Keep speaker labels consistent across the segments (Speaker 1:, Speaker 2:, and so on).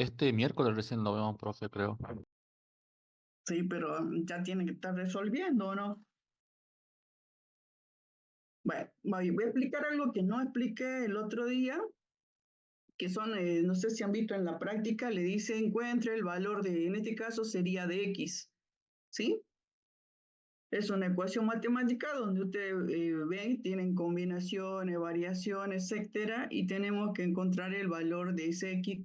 Speaker 1: Este miércoles recién lo vemos, profe, creo.
Speaker 2: Sí, pero ya tiene que estar resolviendo, ¿o no? Bueno, voy a explicar algo que no expliqué el otro día, que son, no sé si han visto en la práctica, le dice encuentre el valor de, en este caso sería de X, ¿sí? Es una ecuación matemática donde ustedes ven, tienen combinaciones, variaciones, etcétera, y tenemos que encontrar el valor de ese X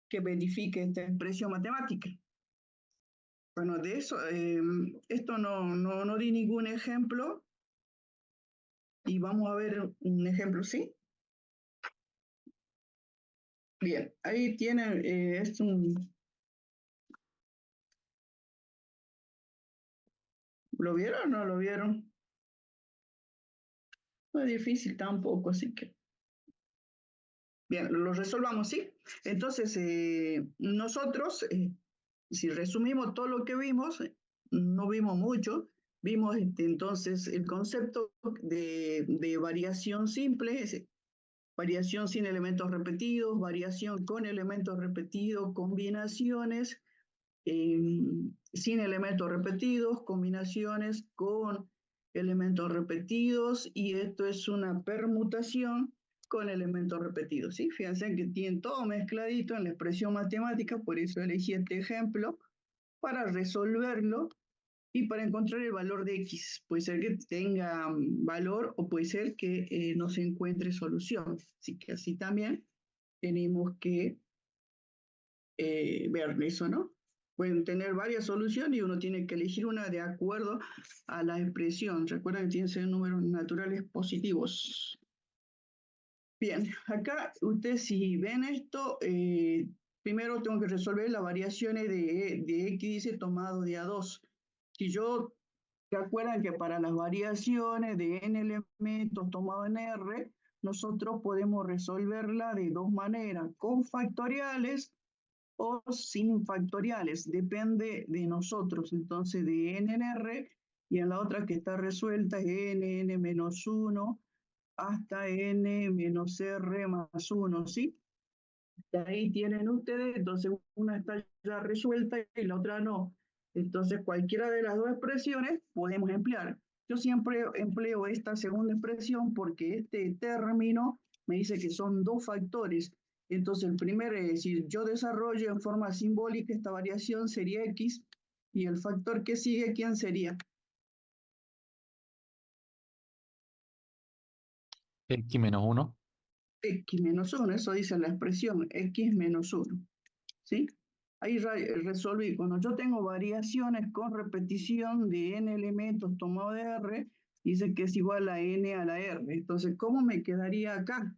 Speaker 2: que verifique esta expresión matemática. Bueno, de eso, esto no di ningún ejemplo y vamos a ver un ejemplo, ¿sí? Bien, ahí tienen, es un, ¿lo vieron o no lo vieron? No es difícil tampoco, así que, bien, lo resolvamos, ¿sí? Entonces, nosotros, si resumimos todo lo que vimos, no vimos mucho, vimos entonces el concepto de variación simple, variación sin elementos repetidos, variación con elementos repetidos, combinaciones sin elementos repetidos, combinaciones con elementos repetidos, y esto es una permutación con elementos repetidos, ¿sí? Fíjense que tienen todo mezcladito en la expresión matemática, por eso elegí este ejemplo, para resolverlo y para encontrar el valor de X. Puede ser que tenga valor o puede ser que no se encuentre solución. Así que así también tenemos que ver eso, ¿no? Pueden tener varias soluciones y uno tiene que elegir una de acuerdo a la expresión. Recuerden que tienen que ser números naturales positivos. Bien, acá ustedes si ven esto, primero tengo que resolver las variaciones de X, dice tomado de A2. Si yo, ¿se acuerdan que para las variaciones de n elementos tomado en R, nosotros podemos resolverla de dos maneras, con factoriales o sin factoriales, depende de nosotros, entonces de n en R, y en la otra que está resuelta es n menos 1 hasta n menos r más 1, ¿sí? Ahí tienen ustedes, entonces una está ya resuelta y la otra no. Entonces cualquiera de las dos expresiones podemos emplear. Yo siempre empleo esta segunda expresión porque este término me dice que son dos factores. Entonces el primer, es decir, yo desarrollo en forma simbólica esta variación sería x, y el factor que sigue, ¿quién sería?
Speaker 1: X menos uno.
Speaker 2: X menos 1, eso dice la expresión x menos 1. ¿Sí? Ahí resolví, cuando yo tengo variaciones con repetición de n elementos tomados de R, dice que es igual a n a la R. Entonces, ¿cómo me quedaría acá?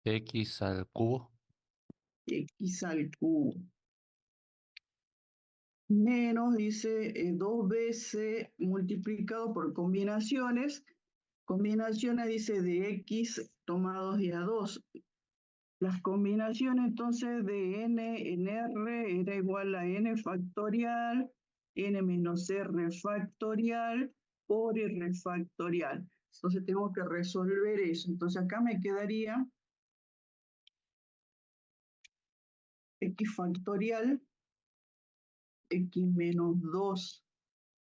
Speaker 1: X al cubo.
Speaker 2: X al cubo. Menos, dice, 2 veces multiplicado por combinaciones. Combinaciones, dice, de X tomados de A2. Las combinaciones entonces de n en r era igual a n factorial, n menos r factorial por r factorial. Entonces tengo que resolver eso. Entonces acá me quedaría x factorial, x menos 2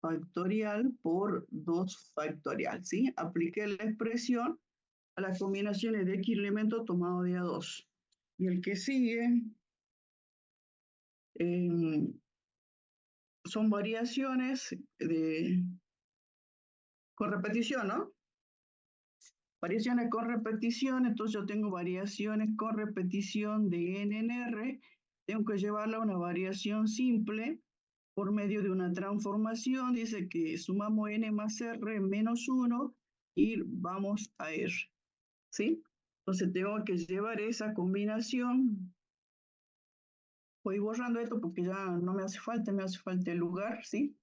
Speaker 2: factorial por 2 factorial, ¿sí? Apliqué la expresión a las combinaciones de x elementos tomado de A2. Y el que sigue son variaciones con repetición, ¿no? Variaciones con repetición, entonces yo tengo variaciones con repetición de n en R, tengo que llevarla a una variación simple por medio de una transformación, dice que sumamos n más r menos 1 y vamos a R, ¿sí? Entonces tengo que llevar esa combinación, voy borrando esto porque ya no me hace falta el lugar, ¿sí?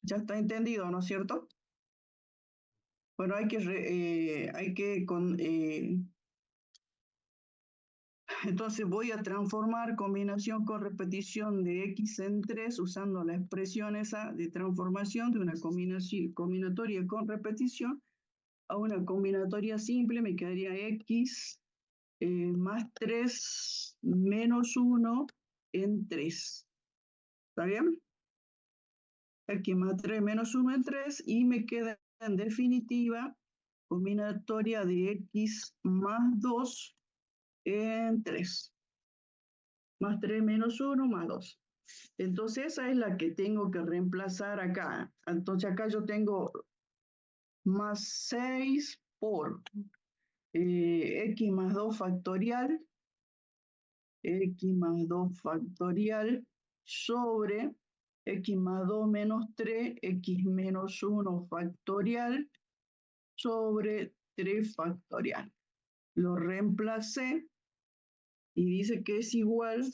Speaker 2: Ya está entendido, ¿no es cierto? Bueno, entonces voy a transformar combinación con repetición de x en 3 usando la expresión esa de transformación de una combinatoria con repetición a una combinatoria simple, me quedaría x más 3 menos 1 en 3. ¿Está bien? Aquí más 3 menos 1 en 3 y me queda en definitiva combinatoria de x más 2 en 3. Más 3 menos 1 más 2. Entonces esa es la que tengo que reemplazar acá. Entonces acá yo tengo más 6 por x más 2 factorial, x más 2 factorial sobre x más 2 menos 3, x menos 1 factorial sobre 3 factorial. Lo reemplacé y dice que es igual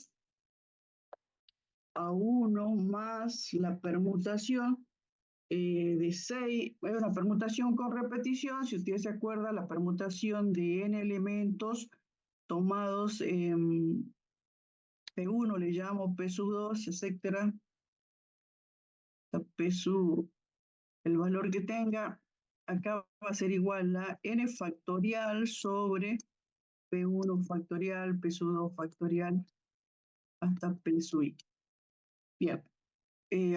Speaker 2: a 1 más la permutación de 6, es una permutación con repetición, si usted se acuerda, la permutación de n elementos tomados en P1 le llamo P sub 2, etcétera, P sub, el valor que tenga, acá va a ser igual a n factorial sobre P1 factorial, P sub 2 factorial, hasta P sub i. Bien.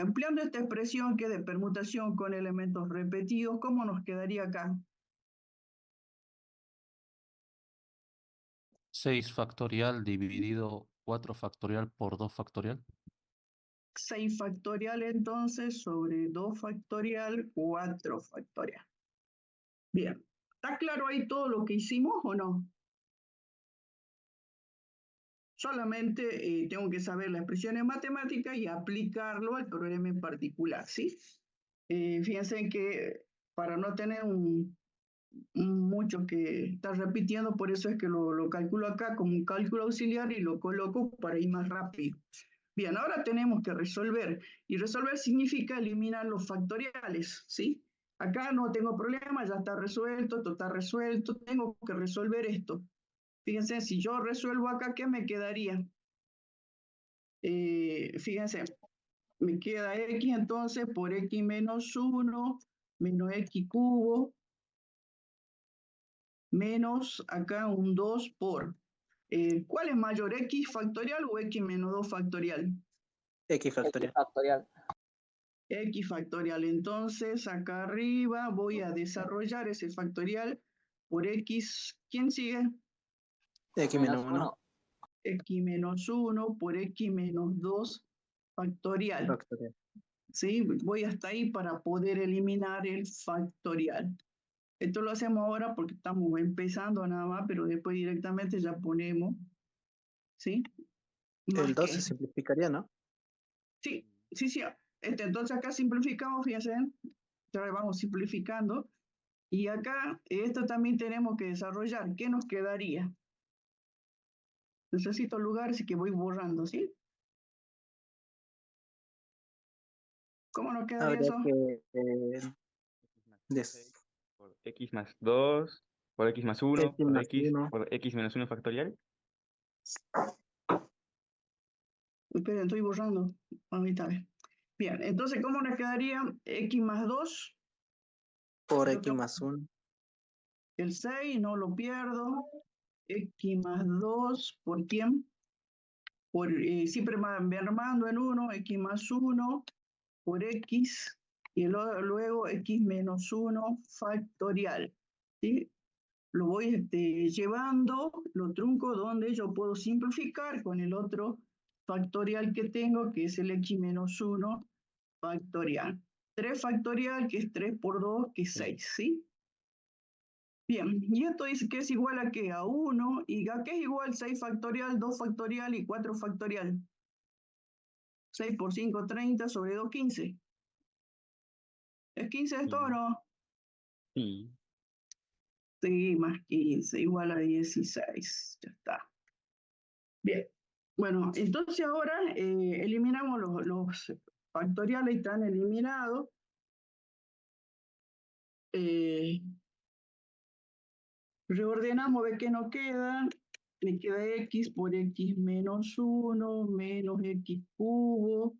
Speaker 2: Ampliando esta expresión que es de permutación con elementos repetidos, ¿cómo nos quedaría acá?
Speaker 1: 6 factorial dividido 4 factorial por 2 factorial.
Speaker 2: 6 factorial entonces sobre 2 factorial, 4 factorial. Bien, ¿está claro ahí todo lo que hicimos o no? Solamente tengo que saber la expresión en matemática y aplicarlo al problema en particular, ¿sí? Fíjense que para no tener mucho que estar repitiendo, por eso es que lo calculo acá como un cálculo auxiliar y lo coloco para ir más rápido. Bien, ahora tenemos que resolver, y resolver significa eliminar los factoriales, ¿sí? Acá no tengo problema, ya está resuelto, esto está resuelto, tengo que resolver esto. Fíjense, si yo resuelvo acá, ¿qué me quedaría? Fíjense, me queda x entonces por x menos 1 menos x cubo menos acá un 2 por, ¿cuál es mayor, x factorial o x menos 2 factorial?
Speaker 3: X factorial.
Speaker 2: X factorial. Entonces, acá arriba voy a desarrollar ese factorial por x. ¿Quién sigue?
Speaker 3: X menos 1
Speaker 2: X menos 1 por x menos 2 factorial.
Speaker 3: factorial.
Speaker 2: ¿Sí? Voy hasta ahí para poder eliminar el factorial. Esto lo hacemos ahora porque estamos empezando nada más, pero después directamente ya ponemos, ¿sí? Más
Speaker 3: El 2
Speaker 2: que.
Speaker 3: se simplificaría, ¿no?
Speaker 2: Sí, sí, sí. Entonces acá simplificamos, fíjense, ya vamos simplificando. Y acá, esto también tenemos que desarrollar. ¿Qué nos quedaría? Necesito lugar, así que voy borrando, ¿sí? ¿Cómo nos quedaría
Speaker 3: Habría
Speaker 2: eso?
Speaker 3: que
Speaker 4: X por x más 2, por x más 1,
Speaker 3: X
Speaker 4: por
Speaker 3: más
Speaker 4: x,
Speaker 3: 1.
Speaker 4: por x menos 1 factorial.
Speaker 2: Esperen, estoy borrando. Ahorita, bien, entonces, ¿cómo nos quedaría? X más 2.
Speaker 3: Por X más 1.
Speaker 2: El 6, no lo pierdo. X más 2, ¿por quién? Por, siempre armando en 1, X más 1 por X, y luego X menos 1 factorial, ¿sí? Lo voy llevando, lo trunco donde yo puedo simplificar con el otro factorial que tengo, que es el x menos 1 factorial. 3 factorial, que es 3 por 2, que es 6, ¿sí? Bien, y esto dice que es igual a qué? A 1, y a qué es igual 6 factorial, 2 factorial y 4 factorial. 6 por 5, 30 sobre 2, 15. ¿Es 15 esto o no?
Speaker 4: Sí.
Speaker 2: Sí, más 15, igual a 16. Ya está. Bien. Bueno, entonces ahora eliminamos los factoriales, están eliminados. Reordenamos, ve que nos queda. Me queda x por x menos 1, menos x cubo,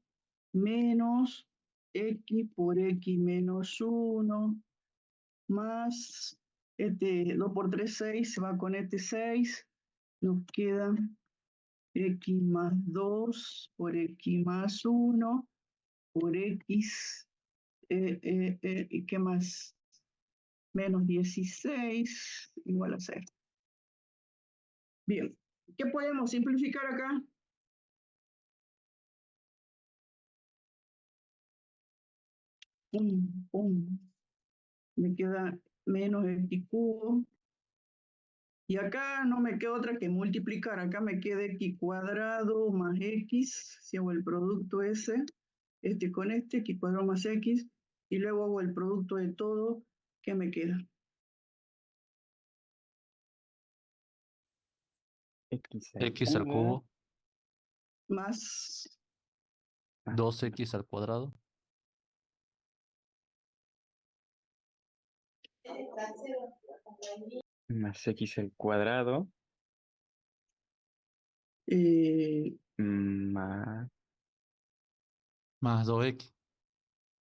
Speaker 2: menos x por x menos 1, más 2 por 3, 6, se va con este 6, nos queda x más 2 por x más 1 por x, ¿y qué más? Menos 16 igual a 0. Bien, ¿qué podemos simplificar acá? Pum, pum. Me queda menos x cubo. Y acá no me queda otra que multiplicar. Acá me queda x cuadrado más x. Si hago el producto ese, este con este, x cuadrado más x. Y luego hago el producto de todo, ¿qué me queda?
Speaker 4: X al
Speaker 1: X al cubo,
Speaker 2: Más
Speaker 1: 2x al cuadrado,
Speaker 4: más X al cuadrado,
Speaker 2: eh,
Speaker 4: más
Speaker 1: más 2x.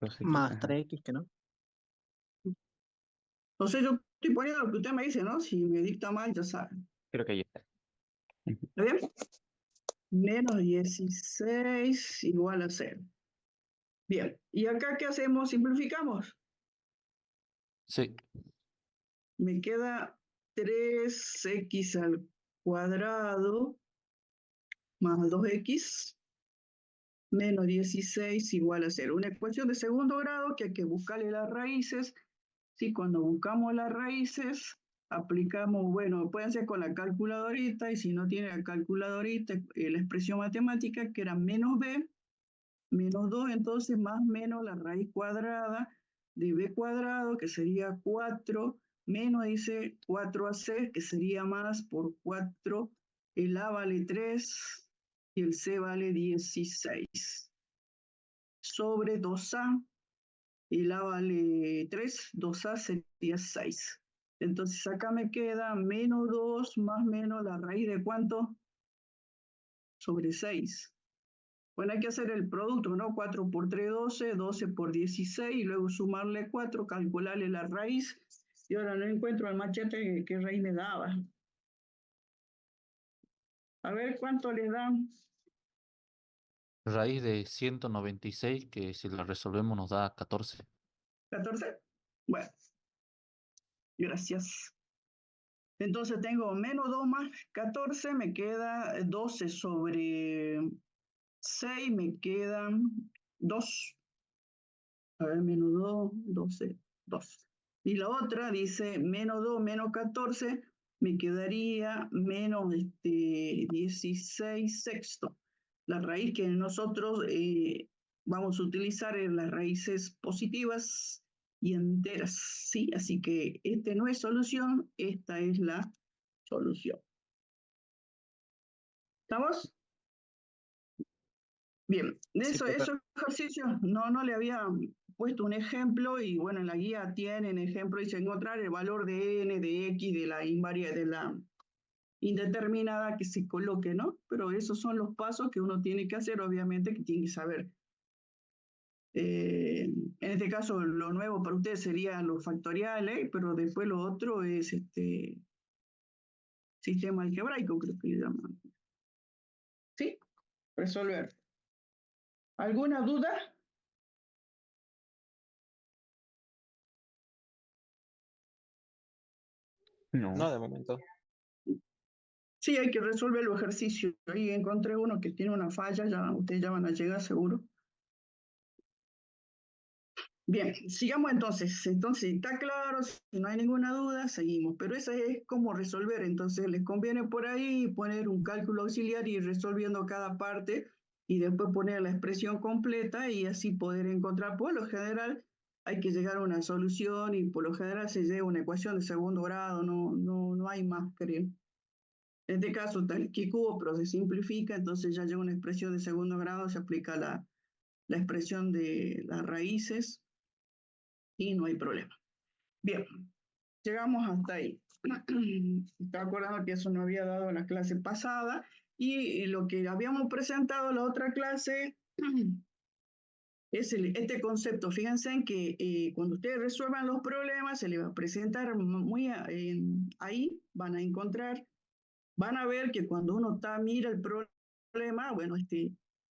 Speaker 4: 2X.
Speaker 3: Más
Speaker 4: Ajá.
Speaker 3: 3x, que no.
Speaker 2: entonces yo estoy poniendo lo que usted me dice, ¿no? Si me dicta mal, ya saben.
Speaker 4: Creo que ahí está.
Speaker 2: ¿Está bien? Menos 16 igual a 0. Bien, ¿y acá qué hacemos? Simplificamos.
Speaker 1: Sí,
Speaker 2: Me queda 3x al cuadrado más 2x menos 16 igual a 0. Una ecuación de segundo grado que hay que buscarle las raíces. Sí, cuando buscamos las raíces, aplicamos, bueno, pueden ser con la calculadorita, y si no tiene la calculadorita, la expresión matemática que era menos b, menos 2, entonces más menos la raíz cuadrada de b cuadrado, que sería 4, menos dice 4ac, que sería más por 4, el a vale 3 y el c vale 16, sobre 2a, el a vale 3, 2a sería 6. Entonces acá me queda menos 2 más menos la raíz de ¿cuánto? Sobre 6. Bueno, hay que hacer el producto, ¿no? 4 por 3, 12, 12 por 16, y luego sumarle 4, calcularle la raíz, y ahora no encuentro el machete qué raíz me daba. A ver, ¿cuánto le dan?
Speaker 1: raíz de 196, que si la resolvemos nos da 14.
Speaker 2: ¿14? Bueno, gracias. Entonces tengo menos 2 más 14, me queda 12 sobre 6, me quedan 2. A ver, menos 2, 12, 2. Y la otra dice menos 2, menos 14, me quedaría menos 16 sexto. La raíz que nosotros vamos a utilizar es las raíces positivas y enteras, ¿sí? Así que este no es solución, esta es la solución. ¿Estamos? Bien, de
Speaker 3: Sí, profe.
Speaker 2: esos ejercicios no le había puesto un ejemplo, y bueno, en la guía tienen ejemplo, dice encontrar el valor de n, de x, de la invariable, de la indeterminada que se coloque, ¿no? Pero esos son los pasos que uno tiene que hacer, obviamente, que tiene que saber. En este caso, lo nuevo para ustedes serían los factoriales, pero después lo otro es sistema algebraico, creo que le llaman. ¿Sí? Resolver. ¿Alguna duda?
Speaker 4: No.
Speaker 3: No, de momento.
Speaker 2: Sí, hay que resolver los ejercicios. Ahí encontré uno que tiene una falla, ya ustedes ya van a llegar seguro. Bien, sigamos entonces. Entonces, está claro, si no hay ninguna duda, seguimos. Pero esa es cómo resolver. Entonces, les conviene por ahí poner un cálculo auxiliar y ir resolviendo cada parte, y después poner la expresión completa y así poder encontrar. Por lo general, hay que llegar a una solución, y por lo general se llega a una ecuación de segundo grado, no hay más, creo. En este caso está el x cubo, pero se simplifica, entonces ya llega una expresión de segundo grado, se aplica la expresión de las raíces y no hay problema. Bien, llegamos hasta ahí. Estaba acordando que eso no había dado en la clase pasada, y lo que habíamos presentado en la otra clase es este concepto. Fíjense en que cuando ustedes resuelvan los problemas, se les va a presentar ahí van a encontrar van a ver que cuando uno mira el problema, bueno,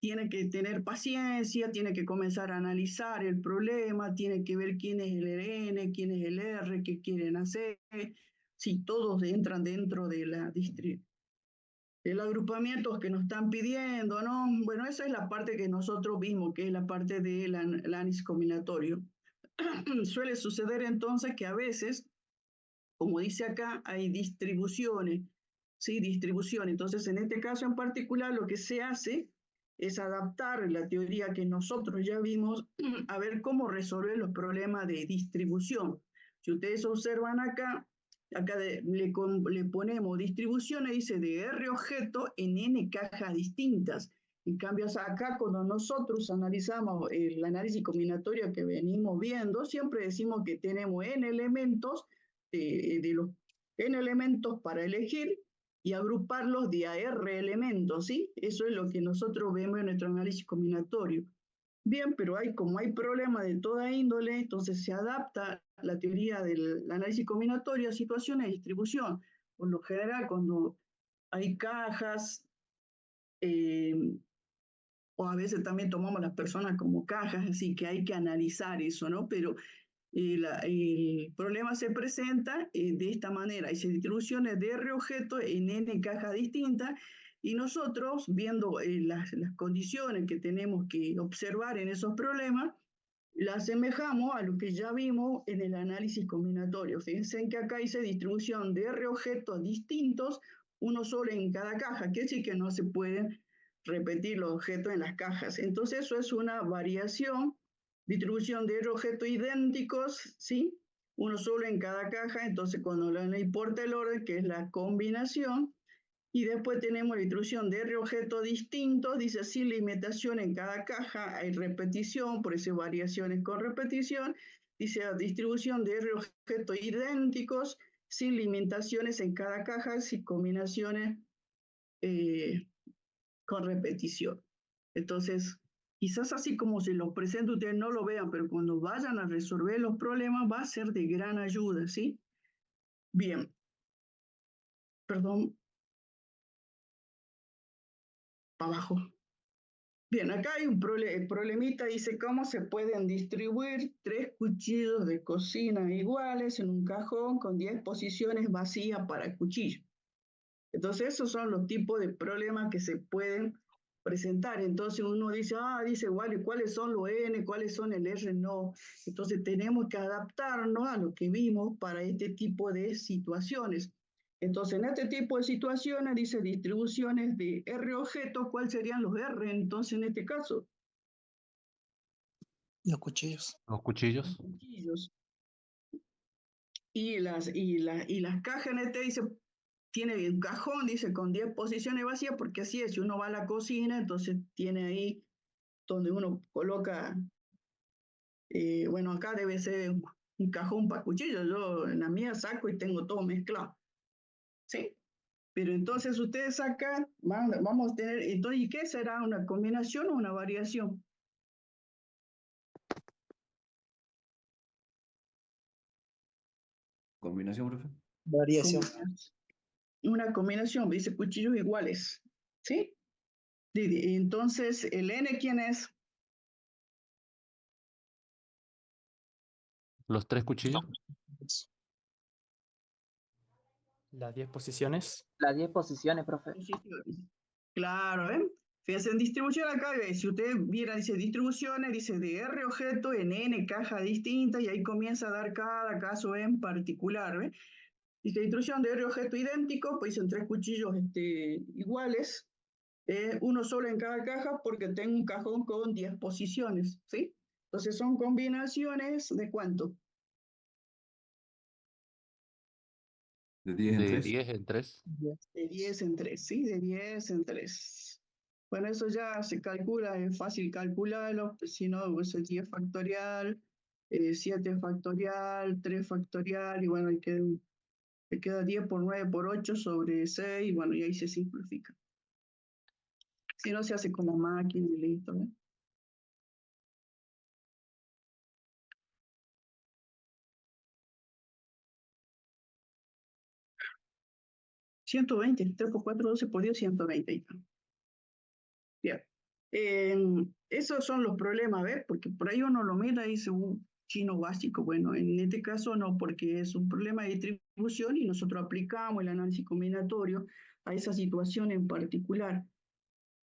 Speaker 2: tiene que tener paciencia, tiene que comenzar a analizar el problema, tiene que ver quién es el N, quién es el R, qué quieren hacer, si todos entran dentro de del agrupamiento que nos están pidiendo, ¿no? Bueno, esa es la parte que nosotros vimos, que es la parte del análisis combinatorio. Suele suceder entonces que a veces, como dice acá, hay distribuciones, ¿sí? Distribución. Entonces, en este caso en particular, lo que se hace es adaptar la teoría que nosotros ya vimos a ver cómo resolver los problemas de distribución. Si ustedes observan acá, le ponemos distribuciones, dice de R objeto en N cajas distintas. En cambio, acá cuando nosotros analizamos el análisis combinatorio que venimos viendo, siempre decimos que tenemos N elementos de los N elementos para elegir y agruparlos de a R elementos, ¿sí? Eso es lo que nosotros vemos en nuestro análisis combinatorio. Bien, pero como hay problemas de toda índole, entonces se adapta la teoría del análisis combinatorio a situaciones de distribución. Por lo general, cuando hay cajas, o a veces también tomamos las personas como cajas, así que hay que analizar eso, ¿no? Pero el problema se presenta de esta manera. Hay distribuciones de R objeto en N cajas distintas y nosotros, viendo las condiciones que tenemos que observar en esos problemas, la asemejamos a lo que ya vimos en el análisis combinatorio. Fíjense en que acá dice distribución de R objetos distintos, uno solo en cada caja, que sí que no se pueden repetir los objetos en las cajas. Entonces eso es una variación, distribución de R objetos idénticos, ¿sí? Uno solo en cada caja, entonces cuando no importa el orden, que es la combinación, y después tenemos la distribución de R objetos distintos, dice sin limitación en cada caja, hay repetición, por eso variaciones con repetición, dice distribución de R objetos idénticos, sin limitaciones en cada caja, sin combinaciones con repetición. Entonces, quizás así como se los presento ustedes no lo vean, pero cuando vayan a resolver los problemas va a ser de gran ayuda, ¿sí? Bien. Perdón. Para abajo. Bien, acá hay un problemita, dice cómo se pueden distribuir 3 cuchillos de cocina iguales en un cajón con 10 posiciones vacías para cuchillo. Entonces, esos son los tipos de problemas que se pueden presentar. Entonces, uno dice, dice, vale, ¿cuáles son los N? ¿Cuáles son el R? No. Entonces, tenemos que adaptarnos a lo que vimos para este tipo de situaciones. Entonces, en este tipo de situaciones, dice distribuciones de R objetos, ¿cuáles serían los R entonces en este caso?
Speaker 3: Los cuchillos.
Speaker 1: Los cuchillos.
Speaker 2: Cuchillos. Y las cajas en este dice, tiene un cajón, dice, con 10 posiciones vacías, porque así es, si uno va a la cocina, entonces tiene ahí donde uno coloca, bueno, acá debe ser un cajón para cuchillos, yo en la mía saco y tengo todo mezclado, ¿sí? Pero entonces ustedes acá vamos a tener, entonces, ¿y qué será? ¿Una combinación o una variación?
Speaker 5: Combinación, profe.
Speaker 3: Variación.
Speaker 2: Una combinación, dice cuchillos iguales, ¿sí? Entonces, ¿el N quién es?
Speaker 1: Los 3 cuchillos.
Speaker 6: Las 10 posiciones.
Speaker 7: Las 10 posiciones, profe.
Speaker 2: Claro, ¿eh? Fíjense, en distribución acá, si usted viera, dice distribuciones, dice de R objeto en N cajas distintas y ahí comienza a dar cada caso en particular, ¿eh? Dice distribución de R objeto idéntico, pues dicen 3 cuchillos iguales, uno solo en cada caja porque tengo un cajón con 10 posiciones, ¿sí? Entonces son combinaciones de ¿cuánto?
Speaker 5: De 10 en
Speaker 1: De
Speaker 5: 3.
Speaker 1: 10 en 3.
Speaker 2: De 10 en 3, ¿sí? De 10 en 3. Bueno, eso ya se calcula, es fácil calcularlo, si no, pues es 10 factorial, 7 factorial, 3 factorial, y bueno, le queda 10 por 9 por 8 sobre 6, y bueno, y ahí se simplifica. Si no, se hace con la máquina y listo, ¿no? 120, 3 por 4, 12 por 10, 120. Ahí está. Bien. Esos son los problemas, ¿ves? Porque por ahí uno lo mira y dice, chino básico. Bueno, en este caso no, porque es un problema de distribución y nosotros aplicamos el análisis combinatorio a esa situación en particular.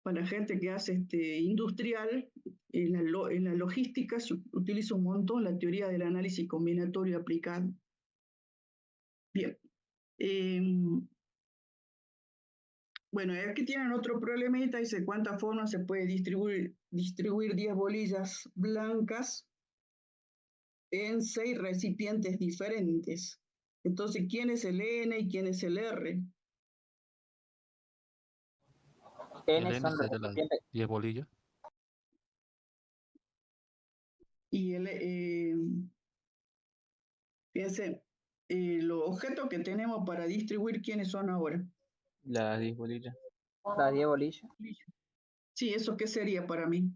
Speaker 2: Para gente que hace industrial, en la logística se utiliza un montón la teoría del análisis combinatorio aplicado. Bien. Bueno, aquí tienen otro problemita, dice cuántas formas se puede distribuir 10 bolillas blancas en 6 recipientes diferentes. Entonces, ¿quién es el N y quién es el R?
Speaker 1: El
Speaker 7: N
Speaker 1: N
Speaker 7: son los
Speaker 1: sería las
Speaker 7: recipientes.
Speaker 1: 10 bolillas.
Speaker 2: Y fíjense, los objetos que tenemos para distribuir, ¿quiénes son ahora?
Speaker 4: Las 10 bolillas.
Speaker 7: Las 10 bolillas.
Speaker 2: Sí, ¿eso qué sería para mí?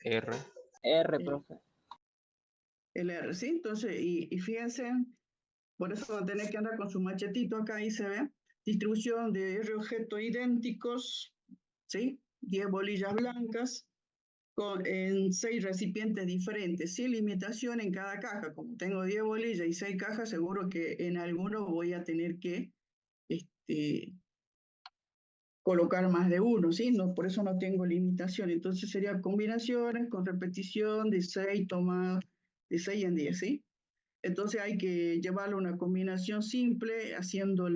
Speaker 4: R.
Speaker 7: R, profe.
Speaker 2: El R, ¿sí? Entonces, y fíjense, por eso van a tener que andar con su machetito acá, ahí se ve, distribución de R objetos idénticos, ¿sí? 10 bolillas blancas en 6 recipientes diferentes, sin limitación en cada caja. Como tengo 10 bolillas y 6 cajas, seguro que en alguno voy a tener que colocar más de uno, ¿sí? No, por eso no tengo limitación. Entonces serían combinaciones con repetición de 6 tomadas de 6 en 10, ¿sí? Entonces hay que llevarlo a una combinación simple, aplicando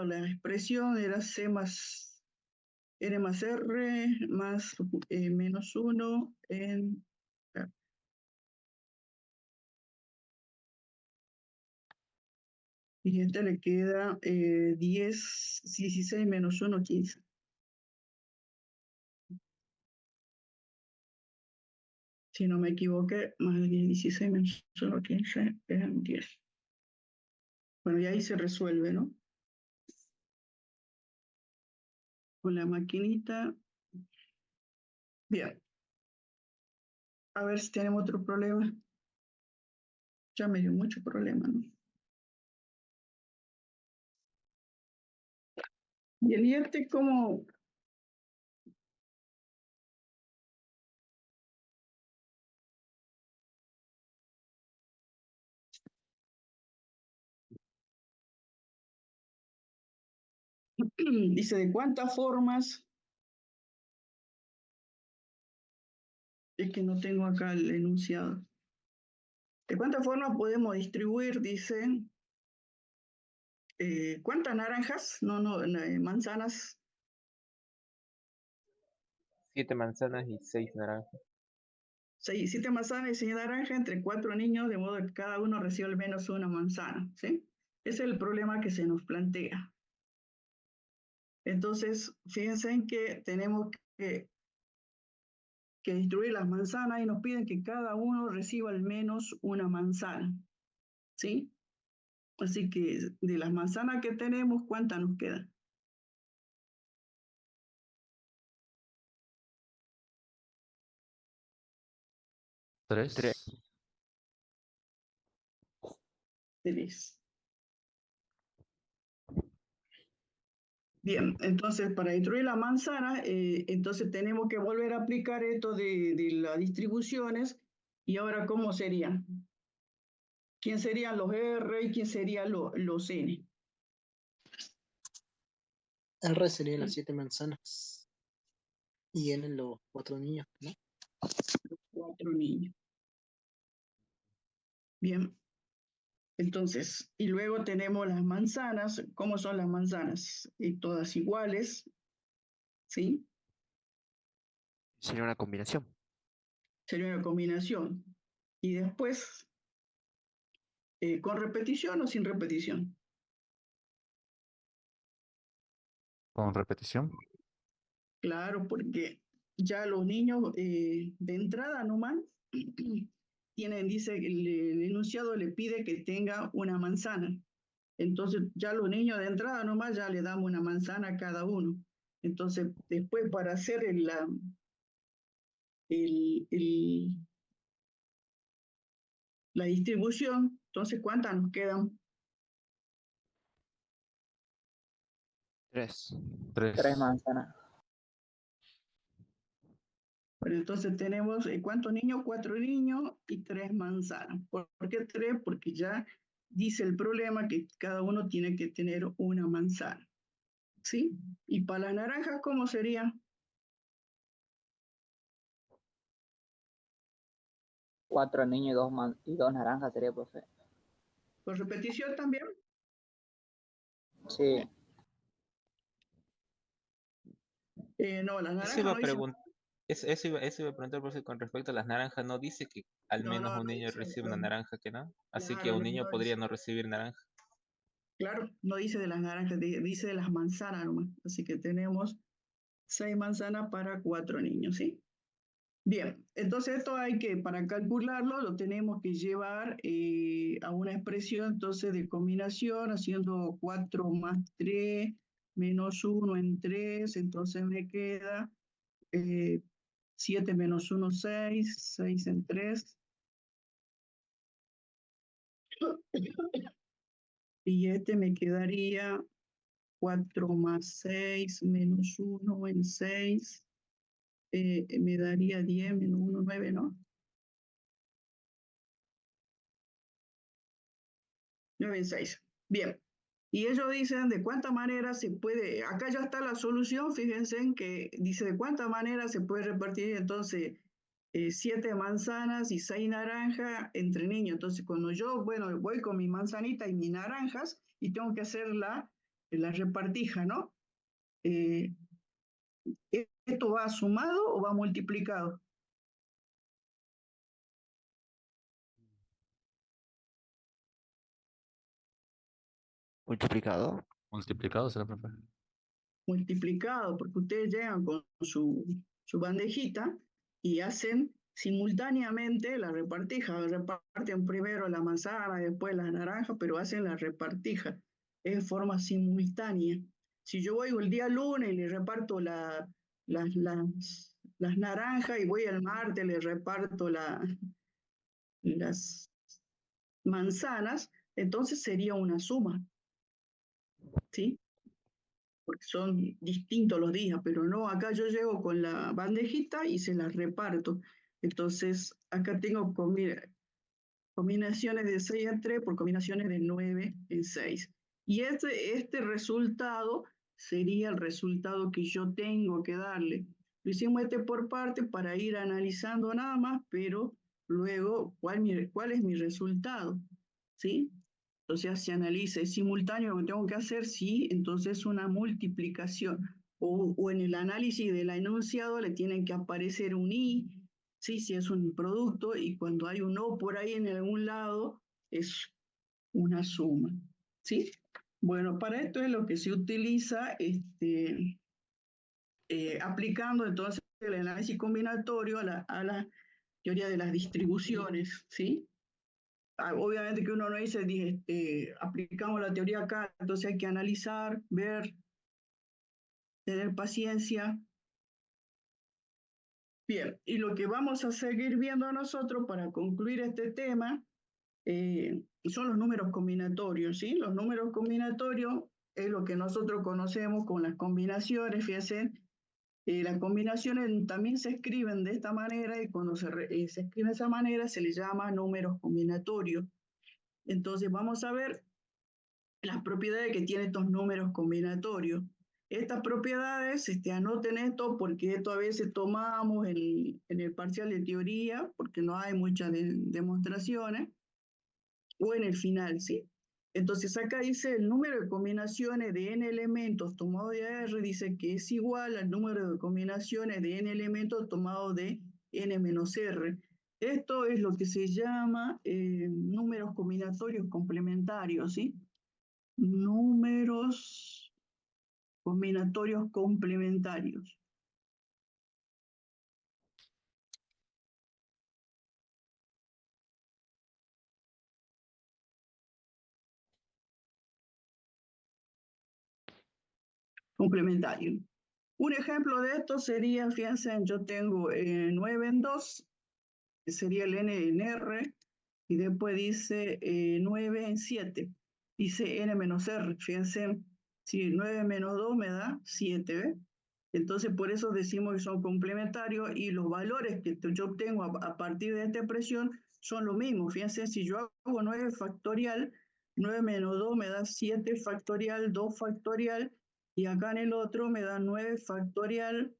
Speaker 2: la expresión, era C más N más R más menos 1 en... Y este le queda 10, 16 menos 1, 15. Si no me equivoqué, más de 16 menos 1, 15, es 10. Bueno, y ahí se resuelve, ¿no? Con la maquinita. Bien. A ver si tenemos otro problema. Ya me dio mucho problema, ¿no? Y el IELTE, ¿cómo? Dice, ¿de cuántas formas? Es que no tengo acá el enunciado. ¿De cuántas formas podemos distribuir? Dice, ¿cuántas naranjas? Manzanas.
Speaker 4: 7 manzanas y 6 naranjas.
Speaker 2: 7 manzanas y 6 naranjas entre 4 niños, de modo que cada uno recibe al menos una manzana, ¿sí? Ese es el problema que se nos plantea. Entonces, fíjense en que tenemos que distribuir las manzanas y nos piden que cada uno reciba al menos una manzana, ¿sí? Así que de las manzanas que tenemos, ¿cuántas nos quedan?
Speaker 1: 3.
Speaker 2: 3. Bien, entonces para distribuir la manzana, entonces tenemos que volver a aplicar esto de las distribuciones. ¿Y ahora cómo serían? ¿Quién serían los R y quién serían los N?
Speaker 3: R serían las 7 manzanas. Y N los 4 niños, ¿no?
Speaker 2: 4 niños. Bien. Entonces, y luego tenemos las manzanas. ¿Cómo son las manzanas? Todas iguales, ¿sí?
Speaker 8: Sería una combinación.
Speaker 2: Sería una combinación. Y después, ¿con repetición o sin repetición?
Speaker 1: Con repetición.
Speaker 2: Claro, porque ya los niños de entrada nomás dice, el enunciado le pide que tenga una manzana. Entonces ya los niños de entrada nomás ya le damos una manzana a cada uno. Entonces después para hacer el la distribución, entonces, ¿cuántas nos quedan?
Speaker 8: 3.
Speaker 7: 3
Speaker 1: 3.
Speaker 7: manzanas.
Speaker 2: Bueno, entonces tenemos, ¿cuántos niños? 4 niños y 3 manzanas. ¿Por qué 3? Porque ya dice el problema que cada uno tiene que tener una manzana. ¿Sí? Y para las naranjas, ¿cómo sería?
Speaker 7: 4 niños y dos naranjas sería, profe.
Speaker 2: ¿Con repetición también?
Speaker 7: Sí.
Speaker 2: No, las
Speaker 9: Eso
Speaker 2: naranjas
Speaker 9: iba
Speaker 2: no
Speaker 9: a
Speaker 2: dicen.
Speaker 9: eso iba a preguntar, profe, con respecto a las naranjas, ¿no dice que al
Speaker 2: No,
Speaker 9: menos
Speaker 2: no,
Speaker 9: un
Speaker 2: no
Speaker 9: niño
Speaker 2: dice.
Speaker 9: recibe una naranja que no? Así que
Speaker 2: Claro,
Speaker 9: un
Speaker 2: no,
Speaker 9: niño
Speaker 2: no
Speaker 9: podría
Speaker 2: dice.
Speaker 9: no recibir naranja.
Speaker 2: Claro, no dice de las naranjas, dice de las manzanas nomás. Así que tenemos 6 manzanas para 4 niños, ¿sí? Bien, entonces esto para calcularlo, lo tenemos que llevar a una expresión entonces de combinación, haciendo 4 más 3 menos 1 en 3, entonces me queda 7 menos 1, 6, 6 en 3, y este me quedaría 4 más 6 menos 1 en 6, me daría 10 menos 1, 9, ¿no? 9 en 6. Bien. Y ellos dicen de cuánta manera se puede, acá ya está la solución, fíjense en que dice de cuánta manera se puede repartir entonces 7 manzanas y 6 naranjas entre niños. Entonces cuando yo, bueno, voy con mi manzanita y mis naranjas y tengo que hacer la repartija, ¿no? Eh, ¿Esto va sumado o va multiplicado?
Speaker 8: Multiplicado.
Speaker 1: Multiplicado será, profe.
Speaker 2: Multiplicado, porque ustedes llegan con su bandejita y hacen simultáneamente la repartija. Reparten primero la manzana, después las naranjas, pero hacen la repartija en forma simultánea. Si yo voy el día lunes y le reparto las naranjas y voy el martes le reparto las manzanas, entonces sería una suma, ¿sí? Porque son distintos los días, pero no, acá yo llego con la bandejita y se las reparto. Entonces, acá tengo combinaciones de 6 en 3 por combinaciones de 9 en 6. Y este resultado sería el resultado que yo tengo que darle. Lo hicimos por parte para ir analizando nada más, pero luego, ¿cuál es mi resultado? ¿Sí? Entonces se analiza, es simultáneo lo que tengo que hacer, sí, entonces una multiplicación. O en el análisis del enunciado le tienen que aparecer un i, sí, si es un producto, y cuando hay un o por ahí en algún lado, es una suma, ¿sí? Bueno, para esto es lo que se utiliza aplicando entonces el análisis combinatorio a la teoría de las distribuciones, ¿sí? Obviamente que uno no dice, aplicamos la teoría acá, entonces hay que analizar, ver, tener paciencia. Bien, y lo que vamos a seguir viendo nosotros para concluir este tema son los números combinatorios, ¿sí? Los números combinatorios es lo que nosotros conocemos con las combinaciones, fíjense, las combinaciones también se escriben de esta manera y cuando se escribe de esa manera se les llama números combinatorios. Entonces vamos a ver las propiedades que tienen estos números combinatorios. Estas propiedades, anoten esto porque esto a veces tomamos en el parcial de teoría, porque no hay muchas demostraciones, o en el final, ¿sí? Entonces acá dice el número de combinaciones de n elementos tomado de R, dice que es igual al número de combinaciones de n elementos tomado de n menos R. Esto es lo que se llama números combinatorios complementarios, ¿sí? Números combinatorios complementarios. Complementarios. Un ejemplo de esto sería, fíjense, yo tengo 9 en 2, que sería el n en R, y después dice 9 en 7. Dice n menos r. Fíjense, si 9 menos 2 me da 7, ¿ves? Entonces, por eso decimos que son complementarios y los valores que yo obtengo a partir de esta expresión son los mismos. Fíjense, si yo hago 9 factorial, 9 menos 2 me da 7 factorial, 2 factorial, y acá en el otro me da 9 factorial,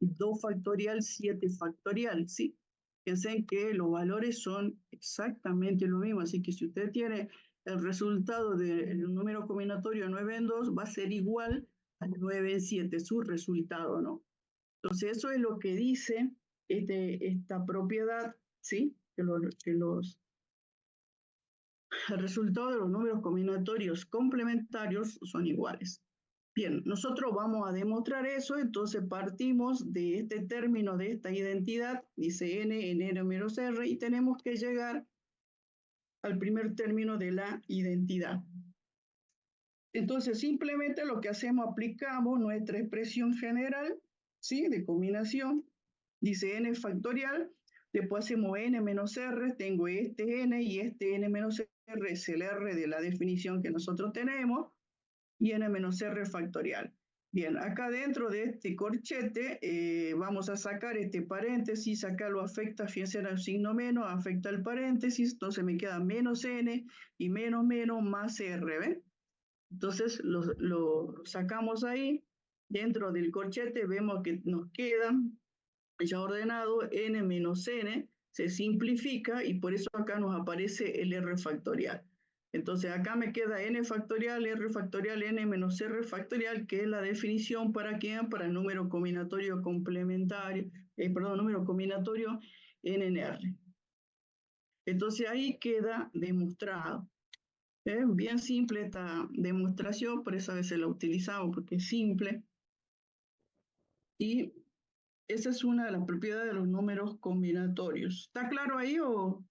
Speaker 2: 2 factorial, 7 factorial, ¿sí? Fíjense que los valores son exactamente lo mismo, así que si usted tiene el resultado del número combinatorio 9 en 2, va a ser igual al 9 en 7, su resultado, ¿no? Entonces eso es lo que dice esta propiedad, ¿sí? El resultado de los números combinatorios complementarios son iguales. Bien, nosotros vamos a demostrar eso, entonces partimos de este término de esta identidad, dice n en n menos r, y tenemos que llegar al primer término de la identidad. Entonces, simplemente lo que hacemos, aplicamos nuestra expresión general, ¿sí? De combinación, dice n factorial, después hacemos n menos r, tengo este n y este n menos r es el r de la definición que nosotros tenemos, y n menos r factorial. Bien, acá dentro de este corchete vamos a sacar este paréntesis, acá lo afecta, fíjense el signo menos, afecta el paréntesis, entonces me queda menos n y menos menos más r, ¿ven? Entonces lo sacamos ahí, dentro del corchete vemos que nos queda ya ordenado n menos n, se simplifica y por eso acá nos aparece el r factorial. Entonces acá me queda n factorial, r factorial, n menos r factorial, que es la definición para quién, para el número combinatorio complementario, número combinatorio NNR. Entonces ahí queda demostrado. Bien simple esta demostración, por eso a veces la utilizamos, porque es simple. Y esa es una de las propiedades de los números combinatorios. ¿Está claro ahí o...?